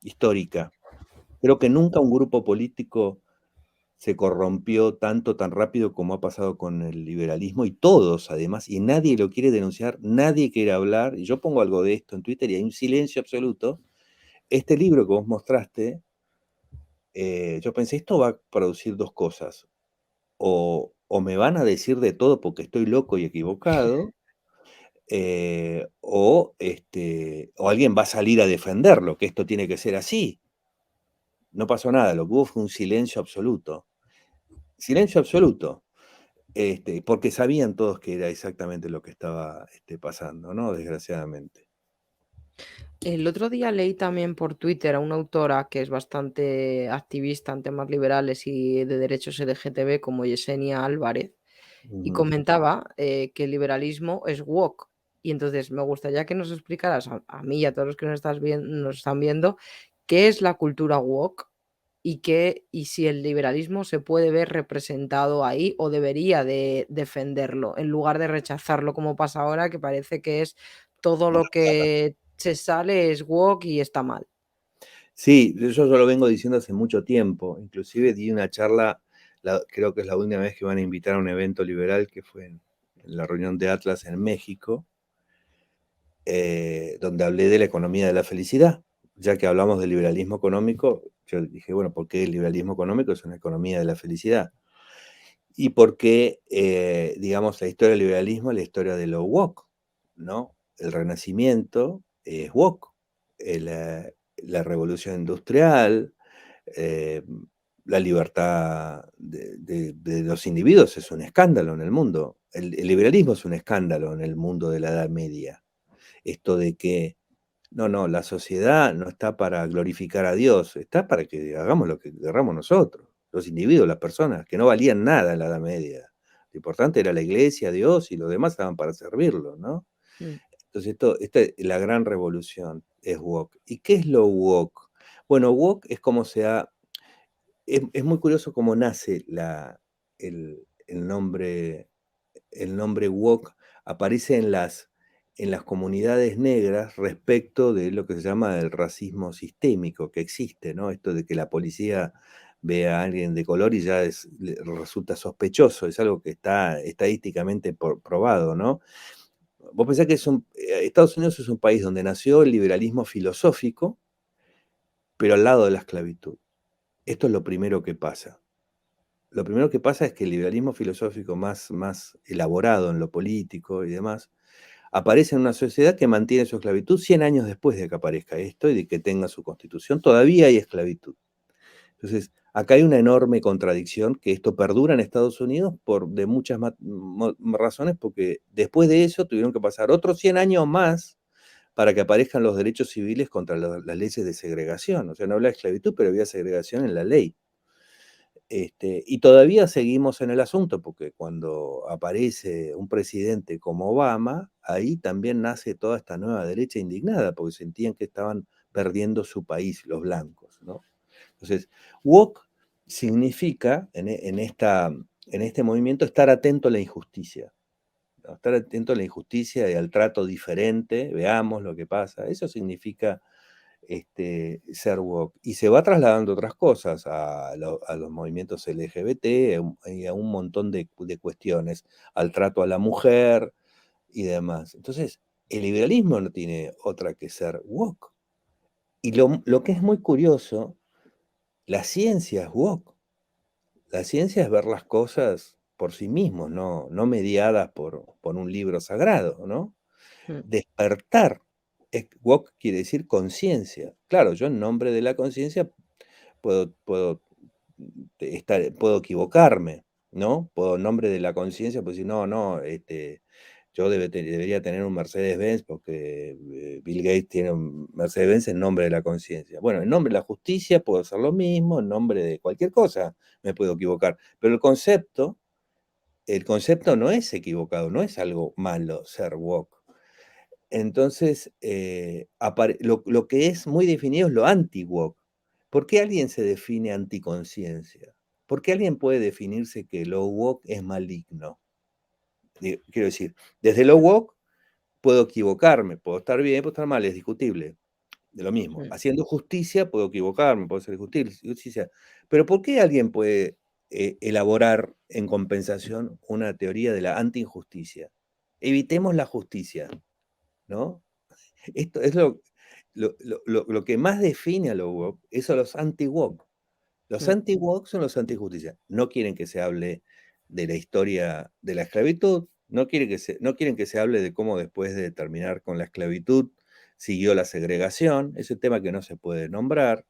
histórica. Creo que nunca un grupo político se corrompió tanto, tan rápido como ha pasado con el liberalismo y todos además, y nadie lo quiere denunciar, nadie quiere hablar, y yo pongo algo de esto en Twitter y hay un silencio absoluto. Este libro que vos mostraste, yo pensé, esto va a producir dos cosas, o me van a decir de todo porque estoy loco y equivocado, o alguien va a salir a defenderlo, que esto tiene que ser así. No pasó nada, lo que hubo fue un silencio absoluto. Silencio absoluto. Porque sabían todos que era exactamente lo que estaba pasando, ¿no? Desgraciadamente. El otro día leí también por Twitter a una autora que es bastante activista en temas liberales y de derechos LGTB como Yesenia Álvarez y Ujú. comentaba que el liberalismo es woke. Y entonces me gustaría que nos explicaras a mí y a todos los que nos están viendo qué es la cultura woke y si el liberalismo se puede ver representado ahí o debería de defenderlo en lugar de rechazarlo como pasa ahora, que parece que es todo lo que se sale es woke y está mal. Sí, yo lo vengo diciendo hace mucho tiempo. Inclusive di una charla, creo que es la última vez que van a invitar a un evento liberal, que fue en la reunión de Atlas en México, donde hablé de la economía de la felicidad. Ya que hablamos del liberalismo económico, yo dije, bueno, ¿por qué el liberalismo económico es una economía de la felicidad? Y por qué, digamos, la historia del liberalismo es la historia de lo woke, ¿no? El Renacimiento es woke, la revolución industrial, eh, la libertad de los individuos es un escándalo en el mundo. El liberalismo es un escándalo en el mundo de la Edad Media. Esto de que, no, la sociedad no está para glorificar a Dios, está para que hagamos lo que querramos nosotros, los individuos, las personas, que no valían nada en la Edad Media. Lo importante era la iglesia, Dios, y los demás estaban para servirlo, ¿no? Mm. Entonces, esta es la gran revolución, es woke. ¿Y qué es lo woke? Bueno, woke es como es muy curioso cómo nace el nombre woke aparece en las comunidades negras respecto de lo que se llama el racismo sistémico que existe, ¿no? Esto de que la policía ve a alguien de color y ya resulta sospechoso, es algo que está estadísticamente probado, ¿no? Vos pensás que Estados Unidos es un país donde nació el liberalismo filosófico, pero al lado de la esclavitud. Esto es lo primero que pasa. Lo primero que pasa es que el liberalismo filosófico más elaborado en lo político y demás, aparece en una sociedad que mantiene su esclavitud 100 años después de que aparezca esto y de que tenga su constitución, todavía hay esclavitud. Entonces, acá hay una enorme contradicción que esto perdura en Estados Unidos de muchas razones, porque después de eso tuvieron que pasar otros 100 años más para que aparezcan los derechos civiles contra las leyes de segregación. O sea, no habla de esclavitud, pero había segregación en la ley. Y todavía seguimos en el asunto, porque cuando aparece un presidente como Obama, ahí también nace toda esta nueva derecha indignada, porque sentían que estaban perdiendo su país, los blancos, ¿no? Entonces, woke significa en este movimiento estar atento a la injusticia, ¿no? Estar atento a la injusticia y al trato diferente, veamos lo que pasa. Eso significa ser woke. Y se va trasladando otras cosas a los movimientos LGBT y a un montón de cuestiones, al trato a la mujer y demás. Entonces, el liberalismo no tiene otra que ser woke. Y lo que es muy curioso, la ciencia es woke. La ciencia es ver las cosas por sí mismos, no mediadas por un libro sagrado, ¿no? Mm, Despertar. Woke quiere decir conciencia. Claro, yo en nombre de la conciencia puedo puedo equivocarme, ¿no? Puedo en nombre de la conciencia, pues decir, no, no, yo debería tener un Mercedes-Benz porque Bill Gates tiene un Mercedes-Benz en nombre de la conciencia. Bueno, en nombre de la justicia puedo hacer lo mismo, en nombre de cualquier cosa me puedo equivocar, pero el concepto no es equivocado, no es algo malo ser woke. Entonces, lo que es muy definido es lo anti-woke. ¿Por qué alguien se define anticonciencia? ¿Por qué alguien puede definirse que lo woke es maligno? Quiero decir, desde lo woke puedo equivocarme, puedo estar bien, puedo estar mal, es discutible. De lo mismo. mm. Haciendo justicia puedo equivocarme, puedo ser justicia. Pero ¿por qué alguien puede elaborar en compensación una teoría de la anti-injusticia? Evitemos la justicia, ¿no? Esto es lo que más define a los woke, es a los anti-woke. Los Mm. anti-woke son los anti-justicia. No quieren que se hable de la historia de la esclavitud, no quieren que se hable de cómo después de terminar con la esclavitud siguió la segregación, ese tema que no se puede nombrar.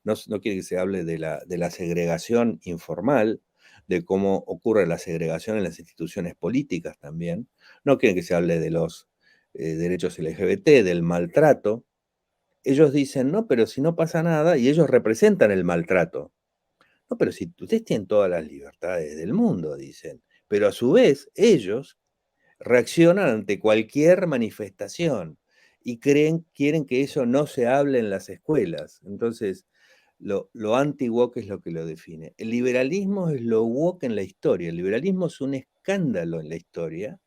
No quieren que se hable de la segregación informal, de cómo ocurre la segregación en las instituciones políticas también. No quieren que se hable de los derechos LGBT, del maltrato. Ellos dicen, no, pero si no pasa nada, y ellos representan el maltrato. No, pero si ustedes tienen todas las libertades del mundo, dicen, pero a su vez ellos reaccionan ante cualquier manifestación y quieren que eso no se hable en las escuelas. Entonces, lo anti-woke es lo que lo define. El liberalismo es lo woke en la historia. El liberalismo es un escándalo en la historia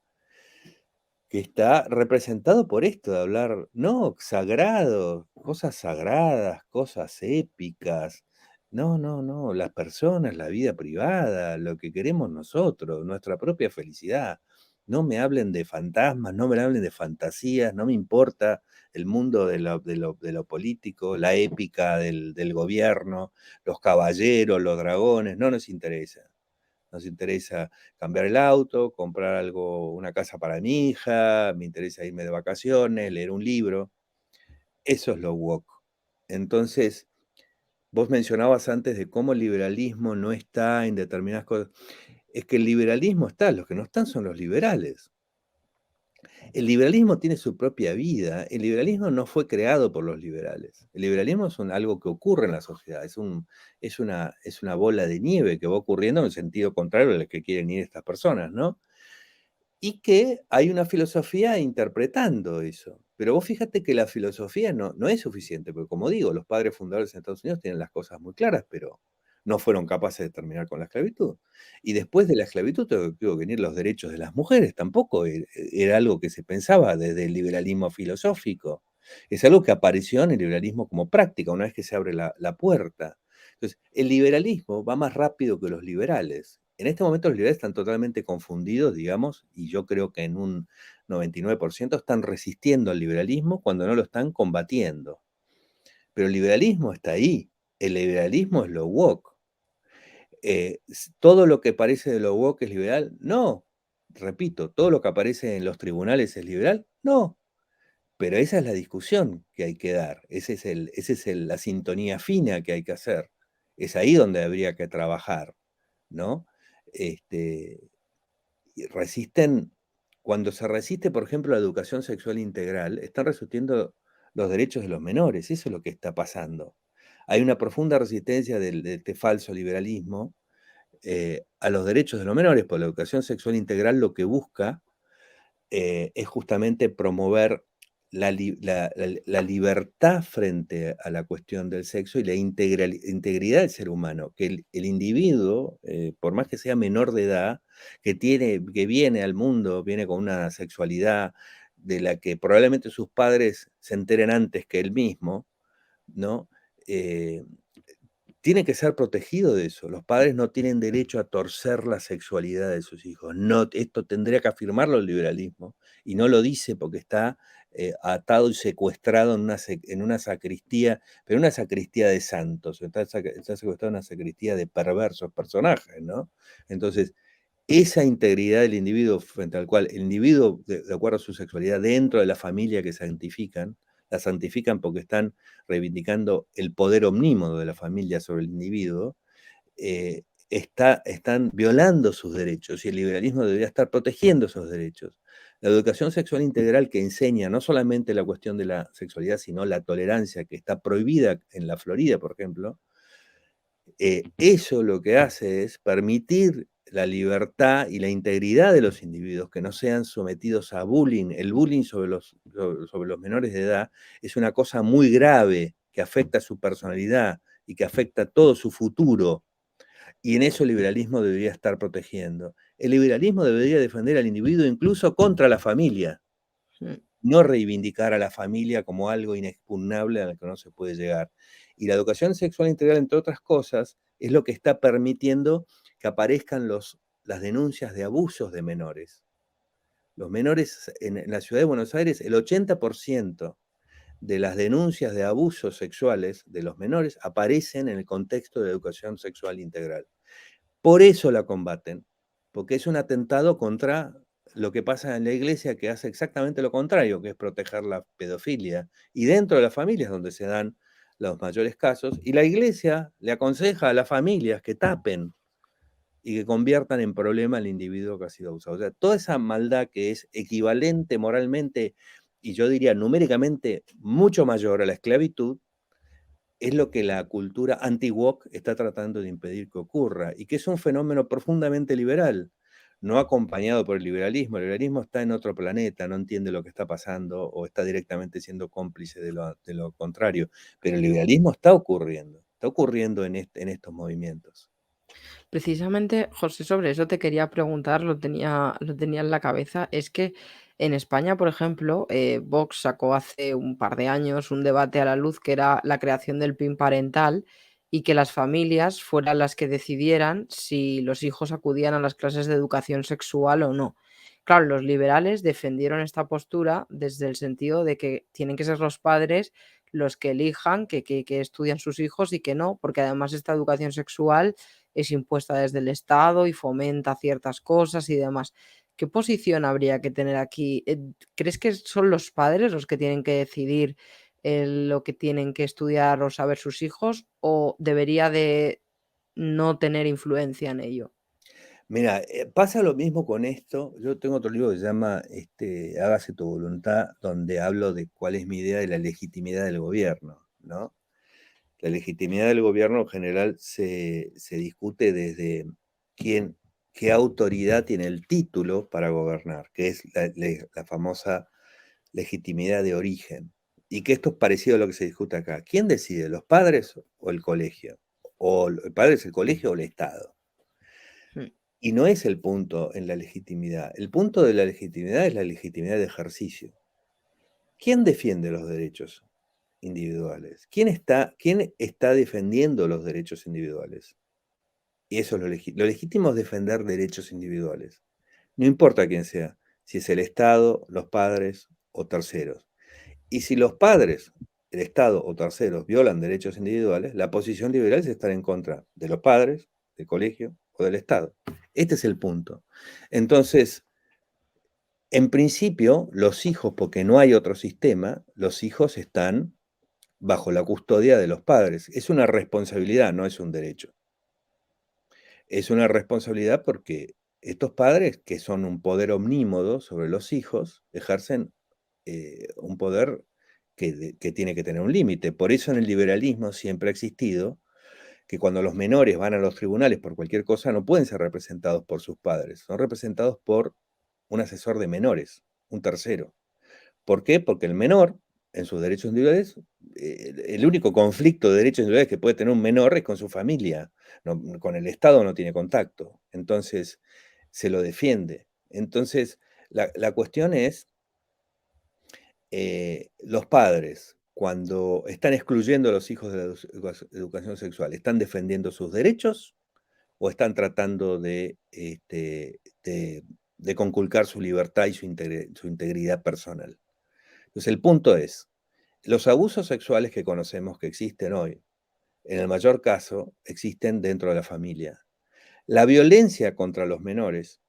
que está representado por esto de hablar, no, sagrado, cosas sagradas, cosas épicas. No, no, no, las personas, la vida privada, lo que queremos nosotros, nuestra propia felicidad. No me hablen de fantasmas, no me hablen de fantasías, no me importa el mundo de lo político, la épica del gobierno, los caballeros, los dragones, no nos interesa. Nos interesa cambiar el auto, comprar algo, una casa para mi hija, me interesa irme de vacaciones, leer un libro. Eso es lo woke. Entonces, vos mencionabas antes de cómo el liberalismo no está en determinadas cosas. Es que el liberalismo está, los que no están son los liberales. El liberalismo tiene su propia vida. El liberalismo no fue creado por los liberales. El liberalismo es algo que ocurre en la sociedad, es una bola de nieve que va ocurriendo en el sentido contrario al que quieren ir estas personas, ¿no? Y que hay una filosofía interpretando eso. Pero vos fíjate que la filosofía no es suficiente, porque como digo, los padres fundadores en Estados Unidos tienen las cosas muy claras, pero no fueron capaces de terminar con la esclavitud. Y después de la esclavitud tuvo que venir los derechos de las mujeres, tampoco era algo que se pensaba desde el liberalismo filosófico. Es algo que apareció en el liberalismo como práctica, una vez que se abre la puerta. Entonces, el liberalismo va más rápido que los liberales. En este momento los liberales están totalmente confundidos, digamos, y yo creo que en un 99% están resistiendo al liberalismo cuando no lo están combatiendo. Pero el liberalismo está ahí. El liberalismo es lo woke. ¿Todo lo que parece de lo woke es liberal? No. Repito, ¿todo lo que aparece en los tribunales es liberal? No. Pero esa es la discusión que hay que dar. Esa es la sintonía fina que hay que hacer. Es ahí donde habría que trabajar, ¿no? Este, y cuando se resiste, por ejemplo, la educación sexual integral, están resistiendo los derechos de los menores. Eso es lo que está pasando. Hay una profunda resistencia de este falso liberalismo a los derechos de los menores, porque la educación sexual integral lo que busca es justamente promover la libertad frente a la cuestión del sexo y la integridad del ser humano, que el individuo, por más que sea menor de edad, que viene al mundo, viene con una sexualidad de la que probablemente sus padres se enteren antes que él mismo, ¿no? Eh, Tiene que ser protegido de eso. Los padres no tienen derecho a torcer la sexualidad de sus hijos. No, esto tendría que afirmarlo el liberalismo, y no lo dice porque está atado y secuestrado en una sacristía, pero una sacristía de santos, está secuestrado en una sacristía de perversos personajes, ¿no? Entonces, esa integridad del individuo frente al cual el individuo, de acuerdo a su sexualidad, dentro de la familia que santifican, la santifican porque están reivindicando el poder omnímodo de la familia sobre el individuo, están violando sus derechos, y el liberalismo debería estar protegiendo esos derechos. La educación sexual integral, que enseña no solamente la cuestión de la sexualidad, sino la tolerancia, que está prohibida en la Florida, por ejemplo, eso lo que hace es permitir la libertad y la integridad de los individuos, que no sean sometidos a bullying. El bullying sobre los menores de edad es una cosa muy grave que afecta su personalidad y que afecta todo su futuro. Y en eso el liberalismo debería estar protegiendo. El liberalismo debería defender al individuo incluso contra la familia, Mm. no reivindicar a la familia como algo inexpugnable al que no se puede llegar. Y la educación sexual integral, entre otras cosas, es lo que está permitiendo que aparezcan las denuncias de abusos de menores. Los menores en la ciudad de Buenos Aires, el 80% de las denuncias de abusos sexuales de los menores aparecen en el contexto de educación sexual integral. Por eso la combaten, porque es un atentado contra lo que pasa en la iglesia, que hace exactamente lo contrario, que es proteger la pedofilia. Y dentro de las familias donde se dan los mayores casos, y la iglesia le aconseja a las familias que tapen y que conviertan en problema al individuo que ha sido abusado. O sea, toda esa maldad que es equivalente moralmente, y yo diría numéricamente mucho mayor a la esclavitud, es lo que la cultura anti-woke está tratando de impedir que ocurra, y que es un fenómeno profundamente liberal, no acompañado por el liberalismo. El liberalismo está en otro planeta, no entiende lo que está pasando o está directamente siendo cómplice de lo contrario, pero el liberalismo está ocurriendo en estos movimientos. Precisamente, José, sobre eso te quería preguntar, lo tenía en la cabeza. Es que en España, por ejemplo, Vox sacó hace un par de años un debate a la luz que era la creación del PIN parental y que las familias fueran las que decidieran si los hijos acudían a las clases de educación sexual o no. Claro, los liberales defendieron esta postura desde el sentido de que tienen que ser los padres los que elijan que estudian sus hijos y que no, porque además esta educación sexual es impuesta desde el Estado y fomenta ciertas cosas y demás. ¿Qué posición habría que tener aquí? ¿Crees que son los padres los que tienen que decidir lo que tienen que estudiar o saber sus hijos o debería de no tener influencia en ello? Mira, pasa lo mismo con esto. Yo tengo otro libro que se llama Hágase tu voluntad, donde hablo de cuál es mi idea de la legitimidad del gobierno, ¿no? La legitimidad del gobierno en general se discute desde quién, qué autoridad tiene el título para gobernar, que es la famosa legitimidad de origen. Y que esto es parecido a lo que se discute acá. ¿Quién decide, los padres o el colegio? ¿O el padre es el colegio o el Estado? Mm. Y no es el punto en la legitimidad. El punto de la legitimidad es la legitimidad de ejercicio. ¿Quién defiende los derechos individuales? Quién está defendiendo los derechos individuales? Y eso es lo legítimo es defender derechos individuales. No importa quién sea, si es el Estado, los padres o terceros. Y si los padres, el Estado o terceros violan derechos individuales, la posición liberal es estar en contra de los padres, del colegio o del Estado. Este es el punto. Entonces, en principio, los hijos, porque no hay otro sistema, los hijos están bajo la custodia de los padres. Es una responsabilidad, no es un derecho. Es una responsabilidad porque estos padres, que son un poder omnímodo sobre los hijos, ejercen un poder que tiene que tener un límite. Por eso en el liberalismo siempre ha existido que cuando los menores van a los tribunales por cualquier cosa no pueden ser representados por sus padres, son representados por un asesor de menores, un tercero. ¿Por qué? Porque el menor, en sus derechos individuales, el único conflicto de derechos individuales que puede tener un menor es con su familia. Con el Estado no tiene contacto. Entonces, se lo defiende. Entonces, la cuestión es, los padres, cuando están excluyendo a los hijos de la educación sexual, ¿están defendiendo sus derechos o están tratando de conculcar su libertad y su integridad personal? Entonces, el punto es, los abusos sexuales que conocemos que existen hoy, en el mayor caso, existen dentro de la familia. La violencia contra los menores,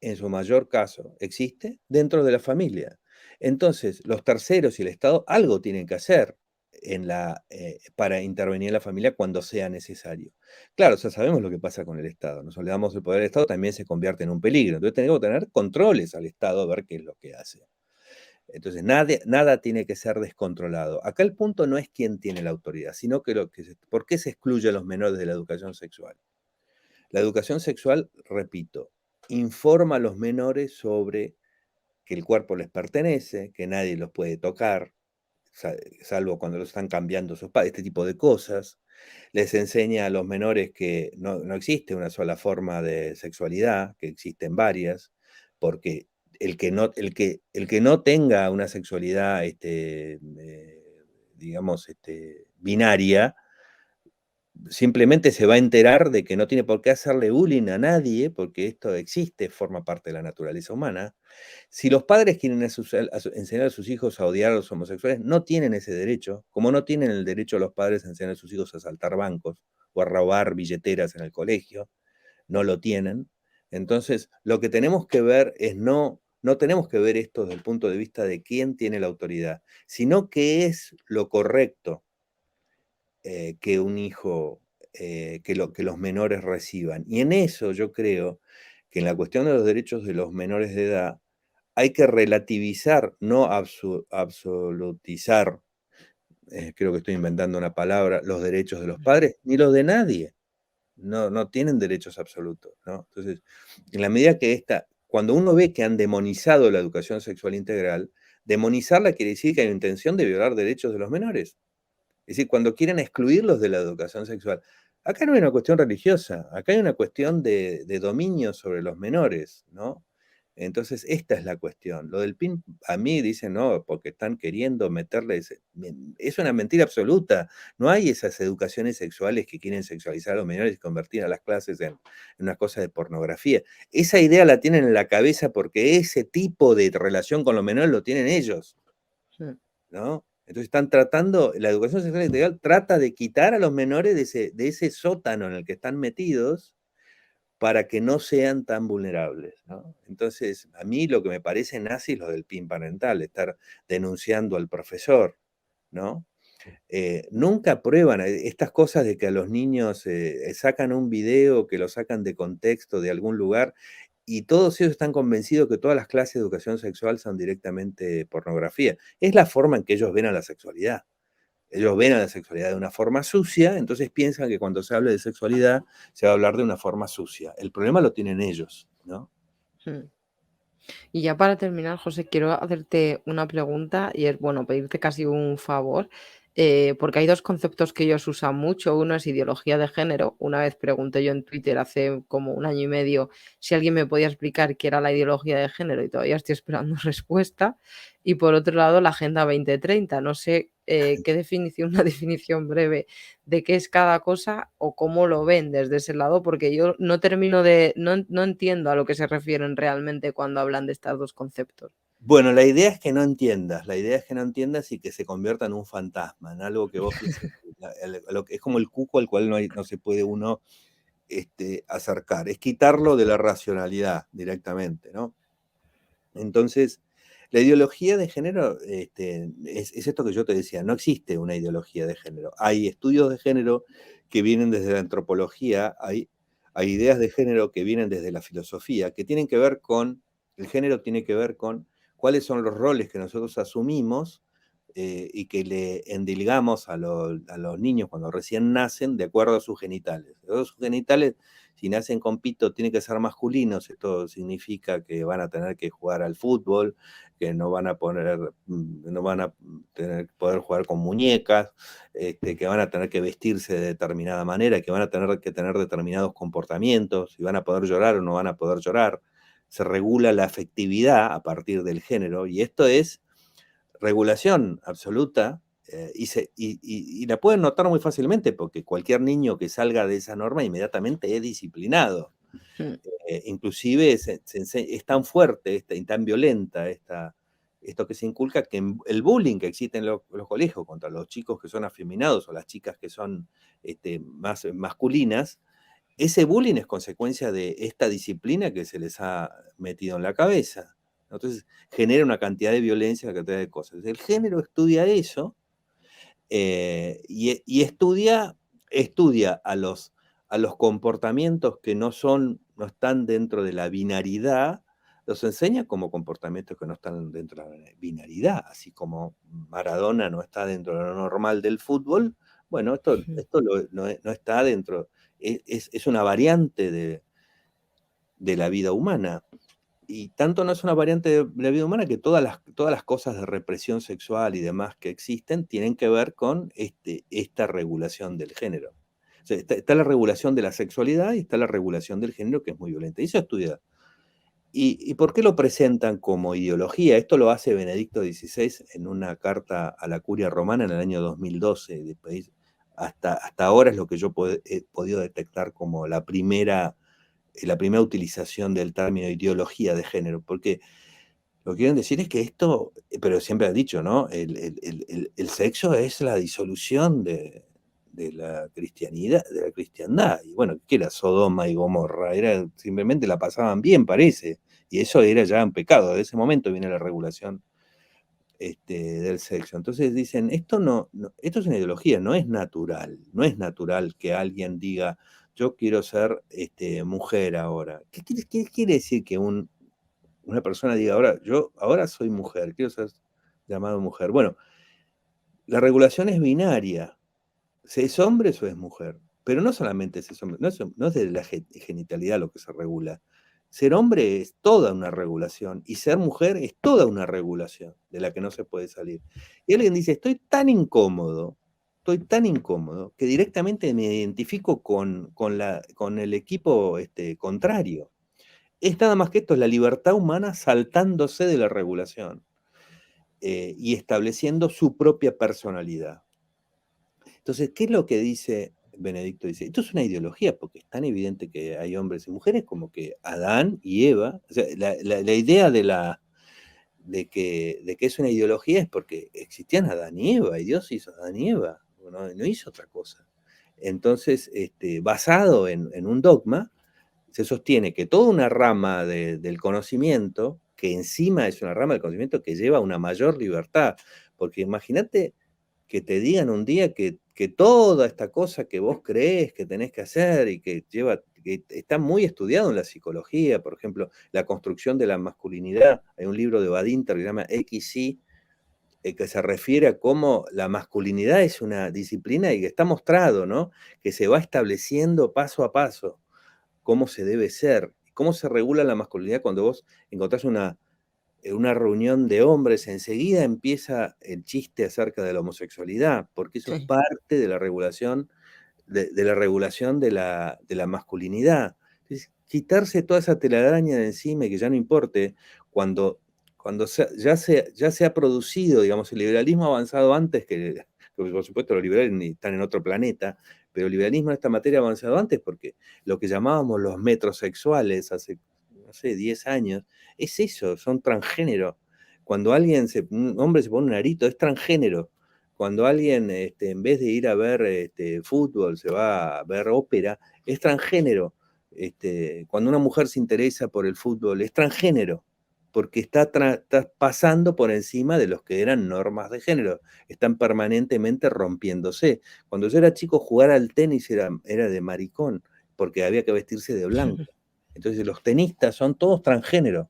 en su mayor caso, existe dentro de la familia. Entonces, los terceros y el Estado algo tienen que hacer para intervenir en la familia cuando sea necesario. Claro, ya sabemos lo que pasa con el Estado. Nos olvidamos del poder del Estado, también se convierte en un peligro. Entonces, tenemos que tener controles al Estado a ver qué es lo que hace. Entonces, nada tiene que ser descontrolado. Acá el punto no es quién tiene la autoridad, sino ¿por qué se excluye a los menores de la educación sexual? La educación sexual, repito, informa a los menores sobre que el cuerpo les pertenece, que nadie los puede tocar, salvo cuando los están cambiando sus padres, este tipo de cosas. Les enseña a los menores que no existe una sola forma de sexualidad, que existen varias, porque el que no tenga una sexualidad, digamos, binaria, simplemente se va a enterar de que no tiene por qué hacerle bullying a nadie, porque esto existe, forma parte de la naturaleza humana. Si los padres quieren enseñar a sus hijos a odiar a los homosexuales, no tienen ese derecho, como no tienen el derecho los padres a enseñar a sus hijos a saltar bancos o a robar billeteras en el colegio, no lo tienen. Entonces, lo que tenemos que ver es no tenemos que ver esto desde el punto de vista de quién tiene la autoridad, sino qué es lo correcto que un hijo, que los menores reciban. Y en eso yo creo que en la cuestión de los derechos de los menores de edad hay que relativizar, no absolutizar, creo que estoy inventando una palabra, los derechos de los padres, ni los de nadie. No tienen derechos absolutos, ¿no? Entonces, en la medida que cuando uno ve que han demonizado la educación sexual integral, demonizarla quiere decir que hay una intención de violar derechos de los menores. Es decir, cuando quieren excluirlos de la educación sexual. Acá no hay una cuestión religiosa, acá hay una cuestión de dominio sobre los menores, ¿no? Entonces, esta es la cuestión. Lo del PIN, a mí dicen, no, porque están queriendo meterle. Es una mentira absoluta. No hay esas educaciones sexuales que quieren sexualizar a los menores y convertir a las clases en una cosa de pornografía. Esa idea la tienen en la cabeza porque ese tipo de relación con los menores lo tienen ellos, Mm. ¿no? Entonces están tratando, la educación sexual integral trata de quitar a los menores de ese sótano en el que están metidos para que no sean tan vulnerables, ¿no? Entonces, a mí lo que me parece nazi es lo del PIN parental, estar denunciando al profesor, ¿no? Nunca prueban estas cosas de que a los niños sacan un video, que lo sacan de contexto de algún lugar, y todos ellos están convencidos que todas las clases de educación sexual son directamente pornografía. Es la forma en que ellos ven a la sexualidad. Ellos ven a la sexualidad de una forma sucia, entonces piensan que cuando se hable de sexualidad se va a hablar de una forma sucia. El problema lo tienen ellos, ¿no? Mm. Y ya para terminar, José, quiero hacerte una pregunta y es, bueno, pedirte casi un favor, porque hay dos conceptos que ellos usan mucho. Uno es ideología de género. Una vez pregunté yo en Twitter hace como un año y medio si alguien me podía explicar qué era la ideología de género y todavía estoy esperando respuesta. Y por otro lado, la Agenda 2030. No sé qué definición, una definición breve de qué es cada cosa o cómo lo ven desde ese lado, porque yo no termino de, no entiendo a lo que se refieren realmente cuando hablan de estos dos conceptos. Bueno, la idea es que no entiendas, la idea es que no entiendas y que se convierta en un fantasma, en algo que vos pienses, es como el cuco al cual no se puede uno acercar, es quitarlo de la racionalidad directamente, ¿no? Entonces, la ideología de género es esto que yo te decía, no existe una ideología de género. Hay estudios de género que vienen desde la antropología, hay ideas de género que vienen desde la filosofía, que tienen que ver el género tiene que ver con cuáles son los roles que nosotros asumimos y que le endilgamos a los niños cuando recién nacen de acuerdo a sus genitales. Sus genitales si nacen con pito tienen que ser masculinos, esto significa que van a tener que jugar al fútbol, que no van a tener que poder jugar con muñecas, que van a tener que vestirse de determinada manera, que van a tener que tener determinados comportamientos, si van a poder llorar o no van a poder llorar. Se regula la afectividad a partir del género, y esto es regulación absoluta, y la pueden notar muy fácilmente, porque cualquier niño que salga de esa norma inmediatamente es disciplinado. Mm. Inclusive es tan fuerte y tan violenta esto que se inculca, que el bullying que existe en los colegios contra los chicos que son afeminados o las chicas que son más masculinas, ese bullying es consecuencia de esta disciplina que se les ha metido en la cabeza. Entonces genera una cantidad de violencia, una cantidad de cosas. El género estudia eso, y estudia a los comportamientos que no están dentro de la binaridad, los enseña como comportamientos que no están dentro de la binaridad, así como Maradona no está dentro de lo normal del fútbol. Bueno, esto no está dentro, es una variante de la vida humana. Y tanto no es una variante de la vida humana que todas las cosas de represión sexual y demás que existen tienen que ver con esta regulación del género. O sea, está la regulación de la sexualidad y está la regulación del género, que es muy violenta. Y eso estudia. ¿Y por qué lo presentan como ideología? Esto lo hace Benedicto XVI en una carta a la Curia Romana en el año 2012. Hasta ahora es lo que yo he podido detectar como la primera utilización del término ideología de género, porque lo que quieren decir es que esto, pero siempre han dicho, ¿no? El sexo es la disolución de la cristiandad. Y bueno, ¿qué era Sodoma y Gomorra? Simplemente la pasaban bien, parece. Y eso era ya un pecado. De ese momento viene la regulación del sexo. Entonces dicen, esto es una ideología, no es natural. No es natural que alguien diga, yo quiero ser mujer ahora. ¿Qué quiere decir que una persona diga, ahora soy mujer, quiero ser llamado mujer? Bueno, la regulación es binaria. ¿Se es hombre o es mujer? Pero no solamente es hombre, no es de la genitalidad lo que se regula. Ser hombre es toda una regulación y ser mujer es toda una regulación de la que no se puede salir. Y alguien dice, estoy tan incómodo que directamente me identifico con el equipo contrario. Es nada más que esto, es la libertad humana saltándose de la regulación, y estableciendo su propia personalidad. Entonces, ¿qué es lo que dice Benedicto? Dice, esto es una ideología, porque es tan evidente que hay hombres y mujeres como que Adán y Eva. O sea, la idea de que es una ideología es porque existían Adán y Eva, y Dios hizo Adán y Eva, no hizo otra cosa. Entonces, basado en un dogma, se sostiene que toda una rama del conocimiento, que encima es una rama del conocimiento que lleva a una mayor libertad, porque imagínate que te digan un día que toda esta cosa que vos crees que tenés que hacer y que está muy estudiado en la psicología, por ejemplo, la construcción de la masculinidad. Hay un libro de Badinter que se llama XY, que se refiere a cómo la masculinidad es una disciplina y que está mostrado, ¿no? Que se va estableciendo paso a paso cómo se debe ser, cómo se regula la masculinidad cuando vos encontrás una reunión de hombres, enseguida empieza el chiste acerca de la homosexualidad, porque eso es Sí. parte de la regulación, de la regulación de la masculinidad. Entonces, quitarse toda esa telaraña de encima y que ya no importe, cuando ya se ha producido, digamos, el liberalismo ha avanzado antes que por supuesto los liberales están en otro planeta, pero el liberalismo en esta materia ha avanzado antes porque lo que llamábamos los metrosexuales hace, no sé, 10 años, es eso, son transgénero. Cuando un hombre se pone un arito, es transgénero. Cuando alguien, en vez de ir a ver fútbol, se va a ver ópera, es transgénero. Cuando una mujer se interesa por el fútbol, es transgénero, porque está pasando por encima de los que eran normas de género. Están permanentemente rompiéndose. Cuando yo era chico, jugar al tenis era de maricón, porque había que vestirse de blanco. Entonces los tenistas son todos transgéneros.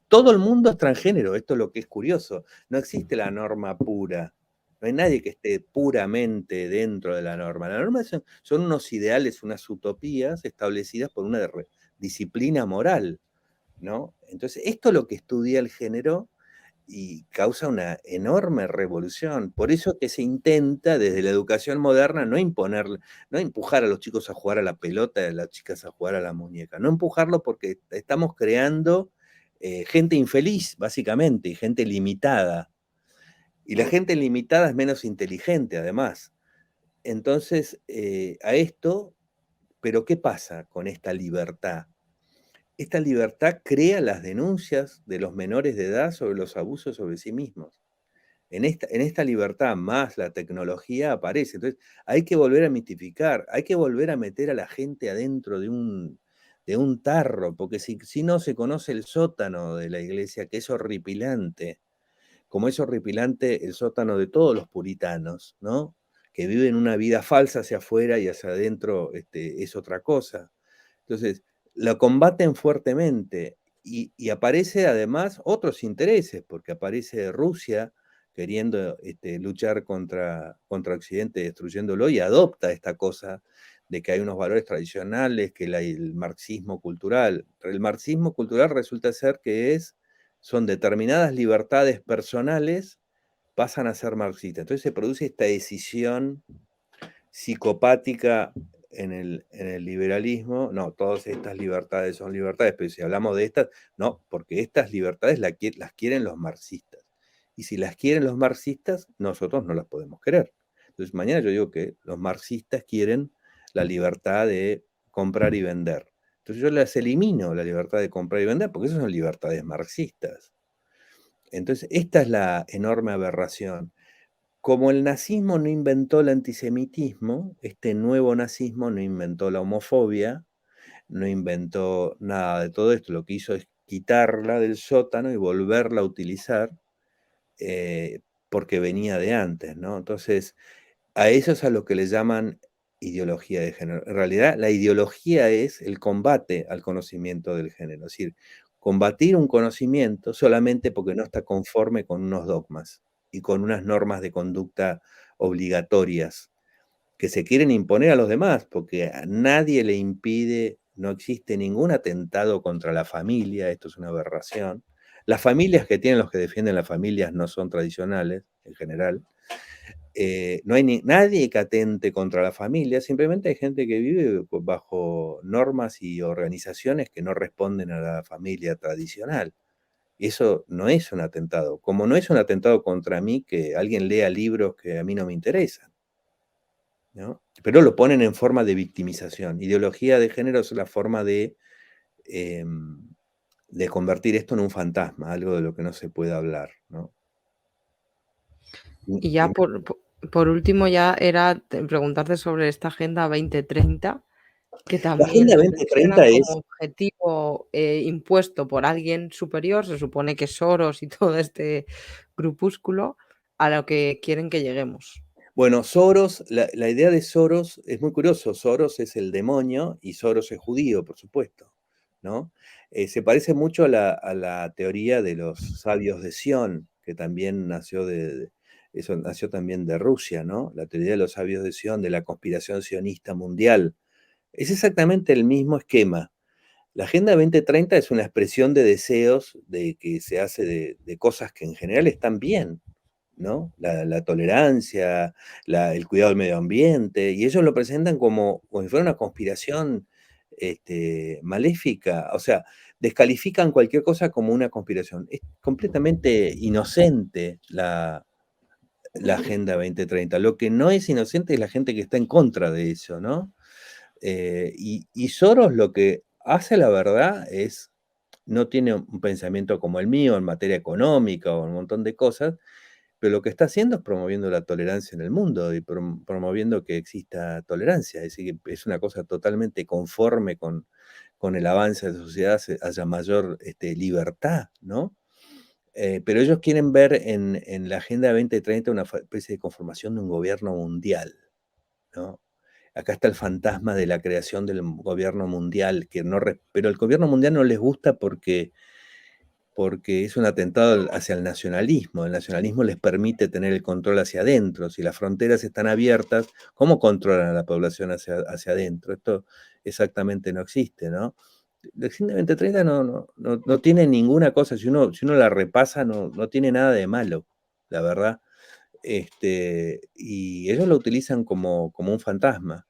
Todo el mundo es transgénero, esto es lo que es curioso. No existe la norma pura. No hay nadie que esté puramente dentro de la norma. La norma son unos ideales, unas utopías establecidas por una disciplina moral, ¿no? Entonces, esto es lo que estudia el género y causa una enorme revolución. Por eso que se intenta desde la educación moderna no imponer, no empujar a los chicos a jugar a la pelota y a las chicas a jugar a la muñeca, no empujarlo porque estamos creando gente infeliz, básicamente, y gente limitada. Y la gente limitada es menos inteligente, además. Entonces, a esto, pero ¿qué pasa con esta libertad? Esta libertad crea las denuncias de los menores de edad sobre los abusos sobre sí mismos. En esta libertad más la tecnología aparece. Entonces, hay que volver a mitificar, hay que volver a meter a la gente adentro de un tarro, porque si no se conoce el sótano de la iglesia, que es horripilante, como es horripilante el sótano de todos los puritanos, ¿no? Que viven una vida falsa hacia afuera y hacia adentro es otra cosa. Entonces, lo combaten fuertemente y aparece además otros intereses, porque aparece Rusia queriendo luchar contra Occidente, destruyéndolo, y adopta esta cosa de que hay unos valores tradicionales, que el marxismo cultural. El marxismo cultural resulta ser que son determinadas libertades personales pasan a ser marxistas. Entonces se produce esta decisión psicopática en el liberalismo. No, todas estas libertades son libertades, pero si hablamos de estas, no, porque estas libertades las quieren los marxistas. Y si las quieren los marxistas, nosotros no las podemos querer. Entonces mañana yo digo que los marxistas quieren la libertad de comprar y vender. Entonces yo les elimino la libertad de comprar y vender, porque esas son libertades marxistas. Entonces, esta es la enorme aberración. Como el nazismo no inventó el antisemitismo, este nuevo nazismo no inventó la homofobia, no inventó nada de todo esto, lo que hizo es quitarla del sótano y volverla a utilizar porque venía de antes, ¿no? Entonces, a eso es a lo que le llaman ideología de género. En realidad, la ideología es el combate al conocimiento del género, es decir, combatir un conocimiento solamente porque no está conforme con unos dogmas y con unas normas de conducta obligatorias que se quieren imponer a los demás, porque a nadie le impide, no existe ningún atentado contra la familia, esto es una aberración. Las familias que tienen los que defienden las familias no son tradicionales, en general. No hay nadie que atente contra la familia, simplemente hay gente que vive bajo normas y organizaciones que no responden a la familia tradicional. Eso no es un atentado, como no es un atentado contra mí que alguien lea libros que a mí no me interesan, ¿no? Pero lo ponen en forma de victimización. Ideología de género es la forma de convertir esto en un fantasma, algo de lo que no se puede hablar, ¿no? Y ya por último, ya era preguntarte sobre esta Agenda 2030, que La también Agenda la mencionan 2030 es, como objetivo impuesto por alguien superior, se supone que Soros y todo este grupúsculo, a lo que quieren que lleguemos. bueno, Soros, la idea de Soros es muy curioso. Soros es el demonio y Soros es judío, por supuesto, ¿no? Se parece mucho a la teoría de los sabios de Sión, que también eso nació también de Rusia, ¿no? La teoría de los sabios de Sión, de la conspiración sionista mundial. Es exactamente el mismo esquema. La Agenda 2030 es una expresión de deseos de que se hace de cosas que en general están bien, ¿no? La tolerancia, el cuidado del medio ambiente, y ellos lo presentan como si fuera una conspiración maléfica, o sea, descalifican cualquier cosa como una conspiración. Es completamente inocente la Agenda 2030. Lo que no es inocente es la gente que está en contra de eso, ¿no? Y Soros lo que hace, la verdad, no tiene un pensamiento como el mío en materia económica o un montón de cosas, pero lo que está haciendo es promoviendo la tolerancia en el mundo y promoviendo que exista tolerancia. Es decir, que es una cosa totalmente conforme con el avance de la sociedad, haya mayor libertad, ¿no? Pero ellos quieren ver en la Agenda 2030 una especie de conformación de un gobierno mundial, ¿no? Acá está el fantasma de la creación del gobierno mundial, pero el gobierno mundial no les gusta porque porque es un atentado hacia el nacionalismo. El nacionalismo les permite tener el control hacia adentro. Si las fronteras están abiertas, ¿cómo controlan a la población hacia adentro? Esto exactamente no existe, ¿no? La Agenda 2030 no tiene ninguna cosa, si uno la repasa, no tiene nada de malo, la verdad. Y ellos lo utilizan como un fantasma.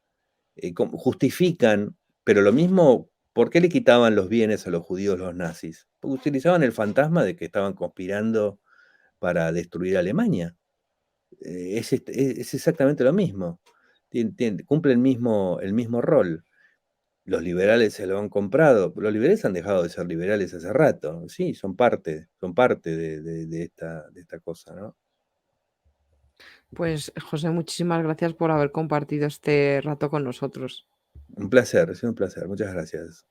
Justifican, pero lo mismo, ¿por qué le quitaban los bienes a los judíos los nazis? Porque utilizaban el fantasma de que estaban conspirando para destruir Alemania. Es exactamente lo mismo. Cumple el mismo rol. Los liberales se lo han comprado. Los liberales han dejado de ser liberales hace rato. Sí, son parte de esta cosa, ¿no? Pues José, muchísimas gracias por haber compartido este rato con nosotros. Un placer, ha sido un placer. Muchas gracias.